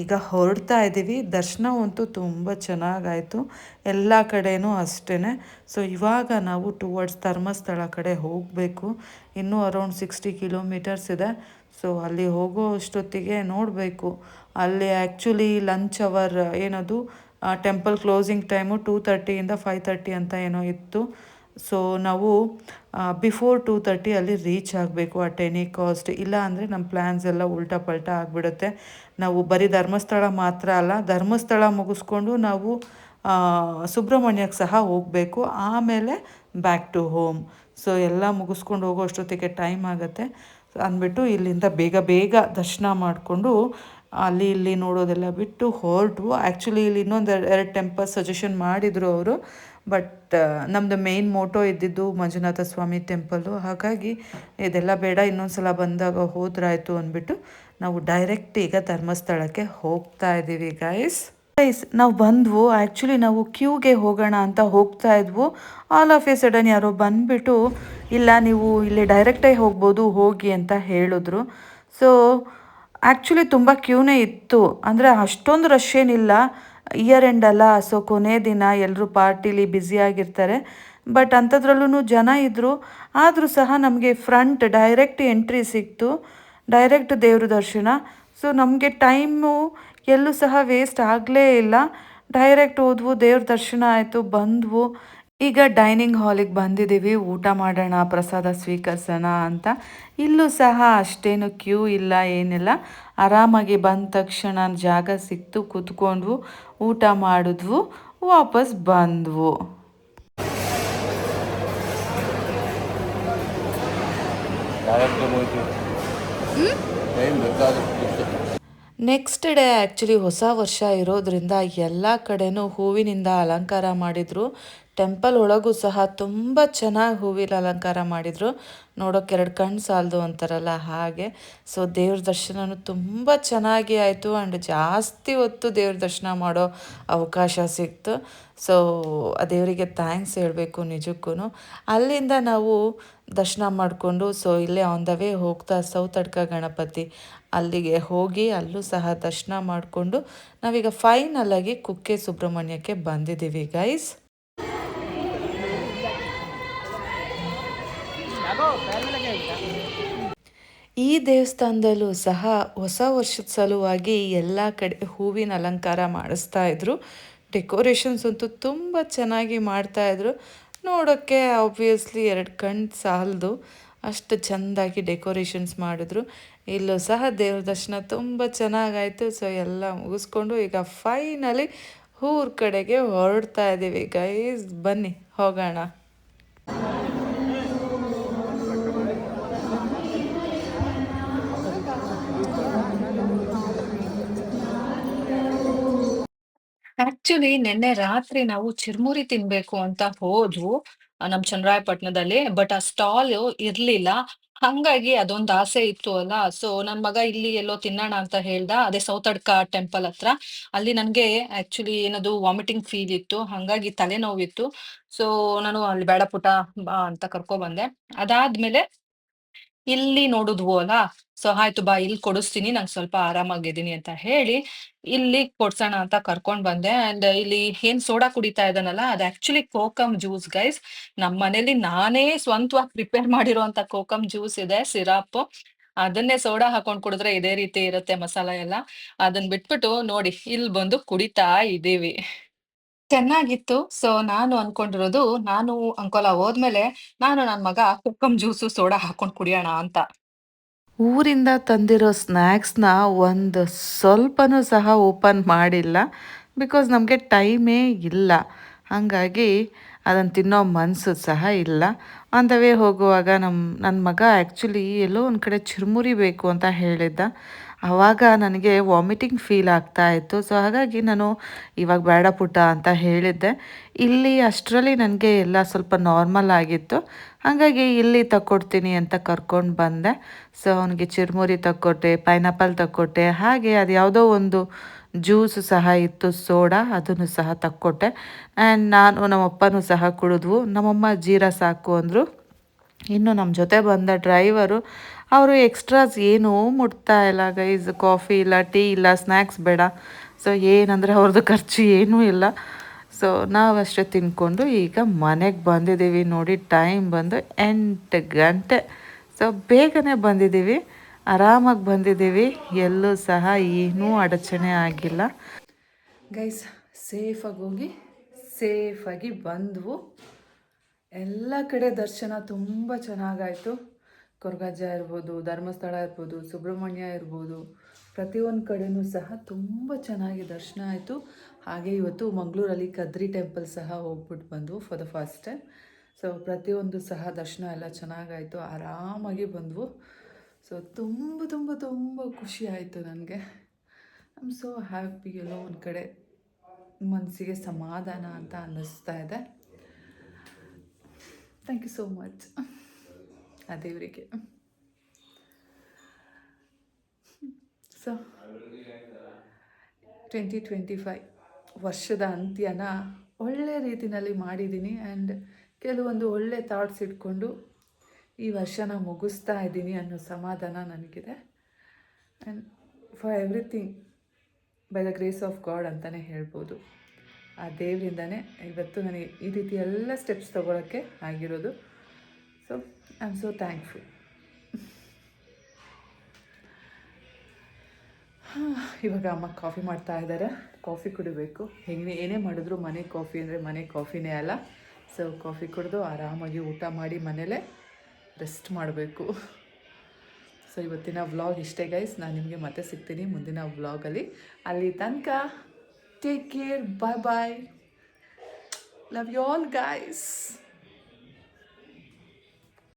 ಈಗ ಹೊರಡ್ತಾ ಇದ್ದೀವಿ. ದರ್ಶನ ಅಂತೂ ತುಂಬ ಚೆನ್ನಾಗಾಯಿತು, ಎಲ್ಲ ಕಡೆಯೂ ಅಷ್ಟೇ. ಸೊ ಇವಾಗ ನಾವು ಟುವರ್ಡ್ಸ್ ಧರ್ಮಸ್ಥಳ ಕಡೆ ಹೋಗಬೇಕು. ಇನ್ನೂ ಅರೌಂಡ್ 60 ಕಿಲೋಮೀಟರ್ಸ್ ಇದೆ. ಸೊ ಅಲ್ಲಿ ಹೋಗೋ ಅಷ್ಟೊತ್ತಿಗೆ ನೋಡಬೇಕು. ಅಲ್ಲಿ ಆ್ಯಕ್ಚುಲಿ ಲಂಚ್ ಅವರ್ ಏನದು ಟೆಂಪಲ್ ಕ್ಲೋಸಿಂಗ್ ಟೈಮು 2:30 5:30 ಅಂತ ಏನೋ ಇತ್ತು. ಸೊ ನಾವು ಬಿಫೋರ್ 2:30 ಅಲ್ಲಿ ರೀಚ್ ಆಗಬೇಕು ಅಟ್ ಎನಿ ಕಾಸ್ಟ್. ಇಲ್ಲ ಅಂದರೆ ನಮ್ಮ ಪ್ಲ್ಯಾನ್ಸ್ ಎಲ್ಲ ಉಲ್ಟಾ ಪಲ್ಟಾ ಆಗಿಬಿಡುತ್ತೆ. ನಾವು ಬರೀ ಧರ್ಮಸ್ಥಳ ಮಾತ್ರ ಅಲ್ಲ, ಧರ್ಮಸ್ಥಳ ಮುಗಿಸ್ಕೊಂಡು ನಾವು ಸುಬ್ರಹ್ಮಣ್ಯಕ್ಕೆ ಸಹ ಹೋಗಬೇಕು, ಆಮೇಲೆ ಬ್ಯಾಕ್ ಟು ಹೋಮ್. ಸೊ ಎಲ್ಲ ಮುಗಿಸ್ಕೊಂಡು ಹೋಗೋ ಅಷ್ಟೊತ್ತಿಗೆ ಟೈಮ್ ಆಗುತ್ತೆ ಅಂದ್ಬಿಟ್ಟು ಇಲ್ಲಿಂದ ಬೇಗ ದರ್ಶನ ಮಾಡಿಕೊಂಡು ಅಲ್ಲಿ ಇಲ್ಲಿ ನೋಡೋದೆಲ್ಲ ಬಿಟ್ಟು ಹೊರಟು. ಆ್ಯಕ್ಚುಲಿ ಇಲ್ಲಿ ಇನ್ನೊಂದು 2 ಟೆಂಪಲ್ ಸಜೆಷನ್ ಮಾಡಿದರು ಅವರು, ಬಟ್ ನಮ್ಮದು ಮೇಯ್ನ್ ಮೋಟೋ ಇದ್ದಿದ್ದು ಮಂಜುನಾಥ ಸ್ವಾಮಿ ಟೆಂಪಲ್ಲು. ಹಾಗಾಗಿ ಇದೆಲ್ಲ ಬೇಡ, ಇನ್ನೊಂದು ಸಲ ಬಂದಾಗ ಹೋದ್ರಾಯ್ತು ಅಂದ್ಬಿಟ್ಟು ನಾವು ಡೈರೆಕ್ಟ್ ಈಗ ಧರ್ಮಸ್ಥಳಕ್ಕೆ ಹೋಗ್ತಾ ಇದ್ದೀವಿ ಗೈಸ್. ನಾವು ಬಂದ್ವು. ಆ್ಯಕ್ಚುಲಿ ನಾವು ಕ್ಯೂಗೆ ಹೋಗೋಣ ಅಂತ ಹೋಗ್ತಾ ಇದ್ವು. ಆಲ್ ಆಫ್ ಎ ಸಡನ್ ಯಾರೋ ಬಂದುಬಿಟ್ಟು ಇಲ್ಲ ನೀವು ಇಲ್ಲಿ ಡೈರೆಕ್ಟಾಗಿ ಹೋಗ್ಬೋದು ಹೋಗಿ ಅಂತ ಹೇಳಿದ್ರು. ಸೊ ಆ್ಯಕ್ಚುಲಿ ತುಂಬ ಕ್ಯೂನೇ ಇತ್ತು, ಅಂದರೆ ಅಷ್ಟೊಂದು ರಶ್ ಏನಿಲ್ಲ, ಇಯರ್ ಎಂಡ್ ಅಲ್ಲ. ಸೊ ಕೊನೆ ದಿನ ಎಲ್ಲರೂ ಪಾರ್ಟಿಲಿ ಬ್ಯುಸಿಯಾಗಿರ್ತಾರೆ. ಬಟ್ ಅಂಥದ್ರಲ್ಲೂ ಜನ ಇದ್ದರು. ಆದರೂ ಸಹ ನಮಗೆ ಫ್ರಂಟ್ ಡೈರೆಕ್ಟ್ ಎಂಟ್ರಿ ಸಿಕ್ತು, ಡೈರೆಕ್ಟ್ ದೇವ್ರ ದರ್ಶನ. ಸೊ ನಮಗೆ ಟೈಮು ಎಲ್ಲೂ ಸಹ ವೇಸ್ಟ್ ಆಗಲೇ ಇಲ್ಲ. ಡೈರೆಕ್ಟ್ ಹೋದ್ವು, ದೇವ್ರ ದರ್ಶನ ಆಯಿತು, ಬಂದ್ವು. ಈಗ ಡೈನಿಂಗ್ ಹಾಲಿಗೆ ಬಂದಿದ್ದೀವಿ, ಊಟ ಮಾಡೋಣ, ಪ್ರಸಾದ ಸ್ವೀಕರಿಸೋಣ ಅಂತ. ಇಲ್ಲೂ ಸಹ ಅಷ್ಟೇನು ಕ್ಯೂ ಇಲ್ಲ, ಏನಿಲ್ಲ. ಆರಾಮಾಗಿ ಬಂದ ತಕ್ಷಣ ಜಾಗ ಸಿಕ್ತು, ಕೂತ್ಕೊಂಡ್ವು, ಊಟ ಮಾಡಿದ್ವು, ವಾಪಸ್ ಬಂದ್ವು. ನೆಕ್ಸ್ಟ್ ಡೇ ಆ್ಯಕ್ಚುಲಿ ಹೊಸ ವರ್ಷ ಇರೋದ್ರಿಂದ ಎಲ್ಲ ಕಡೆನೂ ಹೂವಿನಿಂದ ಅಲಂಕಾರ ಮಾಡಿದರು. ಟೆಂಪಲ್ ಒಳಗೂ ಸಹ ತುಂಬ ಚೆನ್ನಾಗಿ ಹೂವಿನ ಅಲಂಕಾರ ಮಾಡಿದರು. ನೋಡೋಕೆ 2 ಕಣ್ಣು ಸಾಲದು ಅಂತಾರಲ್ಲ ಹಾಗೆ. ಸೊ ದೇವ್ರ ದರ್ಶನನೂ ತುಂಬ ಚೆನ್ನಾಗಿ ಆಯಿತು ಆ್ಯಂಡ್ ಜಾಸ್ತಿ ಹೊತ್ತು ದೇವ್ರ ದರ್ಶನ ಮಾಡೋ ಅವಕಾಶ ಸಿಕ್ತು. ಸೊ ಆ ದೇವರಿಗೆ ಥ್ಯಾಂಕ್ಸ್ ಹೇಳಬೇಕು ನಿಜಕ್ಕೂ. ಅಲ್ಲಿಂದ ನಾವು ದರ್ಶನ ಮಾಡಿಕೊಂಡು ಸೊ ಇಲ್ಲೇ ಆನ್ ದ ವೇ ಹೋಗ್ತಾ ಸೌತಡ್ಕ ಗಣಪತಿ ಅಲ್ಲಿಗೆ ಹೋಗಿ ಅಲ್ಲೂ ಸಹ ದರ್ಶನ ಮಾಡಿಕೊಂಡು ನಾವೀಗ ಫೈನಲಾಗಿ ಕುಕ್ಕೆ ಸುಬ್ರಹ್ಮಣ್ಯಕ್ಕೆ ಬಂದಿದ್ದೀವಿ ಗೈಸ್. ಈ ದೇವಸ್ಥಾನದಲ್ಲೂ ಸಹ ಹೊಸ ವರ್ಷದ ಸಲುವಾಗಿ ಎಲ್ಲ ಕಡೆ ಹೂವಿನ ಅಲಂಕಾರ ಮಾಡಿಸ್ತಾ ಇದ್ರು. ಡೆಕೋರೇಷನ್ಸ್ ಅಂತೂ ತುಂಬ ಚೆನ್ನಾಗಿ ಮಾಡ್ತಾಯಿದ್ರು. ನೋಡೋಕ್ಕೆ ಆಬ್ವಿಯಸ್ಲಿ 2 ಕಣ್ಣು ಸಾಲದು ಅಷ್ಟು ಚೆಂದಾಗಿ ಡೆಕೋರೇಷನ್ಸ್ ಮಾಡಿದ್ರು. ಇಲ್ಲೂ ಸಹ ದೇವ್ರ ದರ್ಶನ ತುಂಬ ಚೆನ್ನಾಗಾಯಿತು. ಸೊ ಎಲ್ಲ ಮುಗಿಸ್ಕೊಂಡು ಈಗ ಫೈನಲಿ ಊರ ಕಡೆಗೆ ಹೊರಡ್ತಾ ಇದ್ದೀವಿ ಗೈಸ್. ಬನ್ನಿ ಹೋಗೋಣ. ಆಕ್ಚುಲಿ ನಿನ್ನೆ ರಾತ್ರಿ ನಾವು ಚಿರ್ಮುರಿ ತಿನ್ಬೇಕು ಅಂತ ಹೋದ್ವು ನಮ್ ಚನ್ನರಾಯಪಟ್ಟಣದಲ್ಲಿ. ಬಟ್ ಆ ಸ್ಟಾಲ್ ಇರ್ಲಿಲ್ಲ. ಹಂಗಾಗಿ ಅದೊಂದ್ ಆಸೆ ಇತ್ತು ಅಲ್ಲ. ಸೊ ನನ್ ಮಗ ಇಲ್ಲಿ ಎಲ್ಲೋ ತಿನ್ನೋಣ ಅಂತ ಹೇಳ್ದ. ಅದೇ ಸೌತಡ್ಕ ಟೆಂಪಲ್ ಹತ್ರ. ಅಲ್ಲಿ ನನ್ಗೆ ಆಕ್ಚುಲಿ ಏನದು ವಾಮಿಟಿಂಗ್ ಫೀಲ್ ಇತ್ತು. ಹಂಗಾಗಿ ತಲೆನೋವಿತ್ತು. ಸೊ ನಾನು ಅಲ್ಲಿ ಬೇಡ ಪುಟ ಬಾ ಅಂತ ಕರ್ಕೊ ಬಂದೆ. ಅದಾದ್ಮೇಲೆ ಇಲ್ಲಿ ನೋಡುದ್ವು ಅಲ್ಲ. ಸೊ ಆಯ್ತು ಬಾ ಇಲ್ಲಿ ಕೊಡಿಸ್ತೀನಿ, ನಂಗೆ ಸ್ವಲ್ಪ ಆರಾಮಾಗಿದ್ದೀನಿ ಅಂತ ಹೇಳಿ ಇಲ್ಲಿ ಕೊಡ್ಸೋಣ ಅಂತ ಕರ್ಕೊಂಡ್ ಬಂದೆ. ಅಂಡ್ ಇಲ್ಲಿ ಏನ್ ಸೋಡಾ ಕುಡಿತಾ ಇದ್ದಾನಲ್ಲ, ಅದು ಆಕ್ಚುಲಿ ಕೋಕಮ್ ಜ್ಯೂಸ್ ಗೈಸ್. ನಮ್ಮ ಮನೇಲಿ ನಾನೇ ಸ್ವಂತವಾಗಿ ಪ್ರಿಪೇರ್ ಮಾಡಿರೋಂತ ಕೋಕಮ್ ಜ್ಯೂಸ್ ಇದೆ, ಸಿರಾಪ್. ಅದನ್ನೇ ಸೋಡಾ ಹಾಕೊಂಡ್ ಕುಡಿದ್ರೆ ಇದೇ ರೀತಿ ಇರುತ್ತೆ ಮಸಾಲ ಎಲ್ಲ. ಅದನ್ನ ಬಿಟ್ಬಿಟ್ಟು ನೋಡಿ ಇಲ್ಲಿ ಬಂದು ಕುಡಿತಾ ಇದ್ದೀವಿ. ಚೆನ್ನಾಗಿತ್ತು. ಸೊ ನಾನು ಅನ್ಕೊಂಡಿರೋದು, ನಾನು ಅಂಕೋಲ ಹೋದ್ಮೇಲೆ ನಾನು ನನ್ ಮಗ ಕೋಕಮ್ ಜ್ಯೂಸು ಸೋಡಾ ಹಾಕೊಂಡ್ ಕುಡಿಯೋಣ ಅಂತ. ಊರಿಂದ ತಂದಿರೋ ಸ್ನ್ಯಾಕ್ಸ್ನ ಒಂದು ಸ್ವಲ್ಪನೂ ಸಹ ಓಪನ್ ಮಾಡಿಲ್ಲ. ಬಿಕಾಸ್ ನಮಗೆ ಟೈಮೇ ಇಲ್ಲ. ಹಾಗಾಗಿ ಅದನ್ನು ತಿನ್ನೋ ಮನಸ್ಸು ಸಹ ಇಲ್ಲ. ಆನ್ ದ ವೇ ಹೋಗುವಾಗ ನನ್ನ ಮಗ ಆ್ಯಕ್ಚುಲಿ ಎಲ್ಲೋ ಒಂದು ಕಡೆ ಚುರುಮುರಿ ಬೇಕು ಅಂತ ಹೇಳಿದ್ದ. ಆವಾಗ ನನಗೆ ವಾಮಿಟಿಂಗ್ ಫೀಲ್ ಆಗ್ತಾಯಿತ್ತು. ಸೊ ಹಾಗಾಗಿ ನಾನು ಇವಾಗ ಬೇಡ ಪುಟ್ಟ ಅಂತ ಹೇಳಿದ್ದೆ. ಇಲ್ಲಿ ಅಷ್ಟರಲ್ಲಿ ನನಗೆ ಎಲ್ಲ ಸ್ವಲ್ಪ ನಾರ್ಮಲ್ ಆಗಿತ್ತು. ಹಾಗಾಗಿ ಇಲ್ಲಿ ತಕ್ಕೊಡ್ತೀನಿ ಅಂತ ಕರ್ಕೊಂಡು ಬಂದೆ. ಸೊ ಅವನಿಗೆ ಚಿರುಮುರಿ ತಕ್ಕೊಟ್ಟೆ, ಪೈನಾಪಲ್ ತಕ್ಕೊಟ್ಟೆ, ಹಾಗೆ ಅದು ಯಾವುದೋ ಒಂದು ಜ್ಯೂಸು ಸಹ ಇತ್ತು ಸೋಡಾ, ಅದನ್ನು ಸಹ ತಕ್ಕೊಟ್ಟೆ. ಆ್ಯಂಡ್ ನಾನು ನಮ್ಮಪ್ಪನೂ ಸಹ ಕುಡಿದ್ವು. ನಮ್ಮಮ್ಮ ಜೀರಾ ಸಾಕು ಅಂದರು. ಇನ್ನು ನಮ್ಮ ಜೊತೆ ಬಂದ ಡ್ರೈವರು ಅವರು ಎಕ್ಸ್ಟ್ರಾಸ್ ಏನೂ ಮುಟ್ತಾ ಇಲ್ಲ ಗೈಸ್. ಕಾಫಿ ಇಲ್ಲ, ಟೀ ಇಲ್ಲ, ಸ್ನ್ಯಾಕ್ಸ್ ಬೇಡ. ಸೊ ಏನಂದರೆ ಅವ್ರದ್ದು ಖರ್ಚು ಏನೂ ಇಲ್ಲ. ಸೊ ನಾವಷ್ಟೇ ತಿಂದ್ಕೊಂಡು ಈಗ ಮನೆಗೆ ಬಂದಿದ್ದೀವಿ. ನೋಡಿ ಟೈಮ್ ಬಂದು 8 ಗಂಟೆ. ಸೊ ಬೇಗನೆ ಬಂದಿದ್ದೀವಿ, ಆರಾಮಾಗಿ ಬಂದಿದ್ದೀವಿ. ಎಲ್ಲೂ ಸಹ ಏನೂ ಅಡಚಣೆ ಆಗಿಲ್ಲ ಗೈಸ್. ಸೇಫಾಗಿ ಹೋಗಿ ಸೇಫಾಗಿ ಬಂದವು. ಎಲ್ಲ ಕಡೆ ದರ್ಶನ ತುಂಬ ಚೆನ್ನಾಗಾಯಿತು. ಕೊರಗಜ್ಜ ಇರ್ಬೋದು, ಧರ್ಮಸ್ಥಳ ಇರ್ಬೋದು, ಸುಬ್ರಹ್ಮಣ್ಯ ಇರ್ಬೋದು, ಪ್ರತಿಯೊಂದು ಕಡೆಯೂ ಸಹ ತುಂಬ ಚೆನ್ನಾಗಿ ದರ್ಶನ ಆಯಿತು. ಹಾಗೆ ಇವತ್ತು ಮಂಗಳೂರಲ್ಲಿ ಕದ್ರಿ ಟೆಂಪಲ್ ಸಹ ಹೋಗ್ಬಿಟ್ಟು ಬಂದವು for the first time. So ಪ್ರತಿಯೊಂದು ಸಹ ದರ್ಶನ ಎಲ್ಲ ಚೆನ್ನಾಗಾಯಿತು, ಆರಾಮಾಗಿ ಬಂದವು. ಸೊ ತುಂಬ ತುಂಬ ತುಂಬ ಖುಷಿ ಆಯಿತು ನನಗೆ. I am so happy. ಎಲ್ಲೋ ಒಂದು ಕಡೆ ಮನಸ್ಸಿಗೆ ಸಮಾಧಾನ ಅಂತ ಅನ್ನಿಸ್ತಾ ಇದೆ. ಥ್ಯಾಂಕ್ ಯು ಸೋ ಮಚ್ ಆ ದೇವರಿಗೆ. ಸೊ 2025 ವರ್ಷದ ಅಂತ್ಯನ ಒಳ್ಳೆ ರೀತಿಯಲ್ಲಿ ಮಾಡಿದ್ದೀನಿ. ಆ್ಯಂಡ್ ಕೆಲವೊಂದು ಒಳ್ಳೆ ಥಾಟ್ಸ್ ಇಟ್ಕೊಂಡು ಈ ವರ್ಷನ ಮುಗಿಸ್ತಾ ಇದ್ದೀನಿ ಅನ್ನೋ ಸಮಾಧಾನ ನನಗಿದೆ. And for everything by the grace of god ಅಂತಲೇ ಹೇಳ್ಬೋದು. ಆ ದೇವರಿಂದನೇ ಇವತ್ತು ನನಗೆ ಈ ರೀತಿ ಎಲ್ಲ ಸ್ಟೆಪ್ಸ್ ತೊಗೊಳಕ್ಕೆ ಆಗಿರೋದು. So I am so thankful. ಇವಾಗ ಅಮ್ಮ ಕಾಫಿ ಮಾಡ್ತಾ ಇದ್ದಾರೆ. ಕಾಫಿ ಕುಡಿಬೇಕು. ಏನೇ ಮಾಡಿದ್ರು ಮನೆ ಕಾಫಿ ಅಂದರೆ ಮನೆ ಕಾಫಿನೇ ಅಲ್ಲ. ಸೊ ಕಾಫಿ ಕುಡಿದು ಆರಾಮಾಗಿ ಊಟ ಮಾಡಿ ಮನೇಲೇ ರೆಸ್ಟ್ ಮಾಡಬೇಕು. ಸೊ ಇವತ್ತಿನ ವ್ಲಾಗ್ ಇಷ್ಟೇ ಗೈಸ್. ನಾನು ನಿಮಗೆ ಮತ್ತೆ ಸಿಗ್ತೀನಿ ಮುಂದಿನ ವ್ಲಾಗಲ್ಲಿ. ಅಲ್ಲಿ ತನಕ take care, bye bye, love you all guys.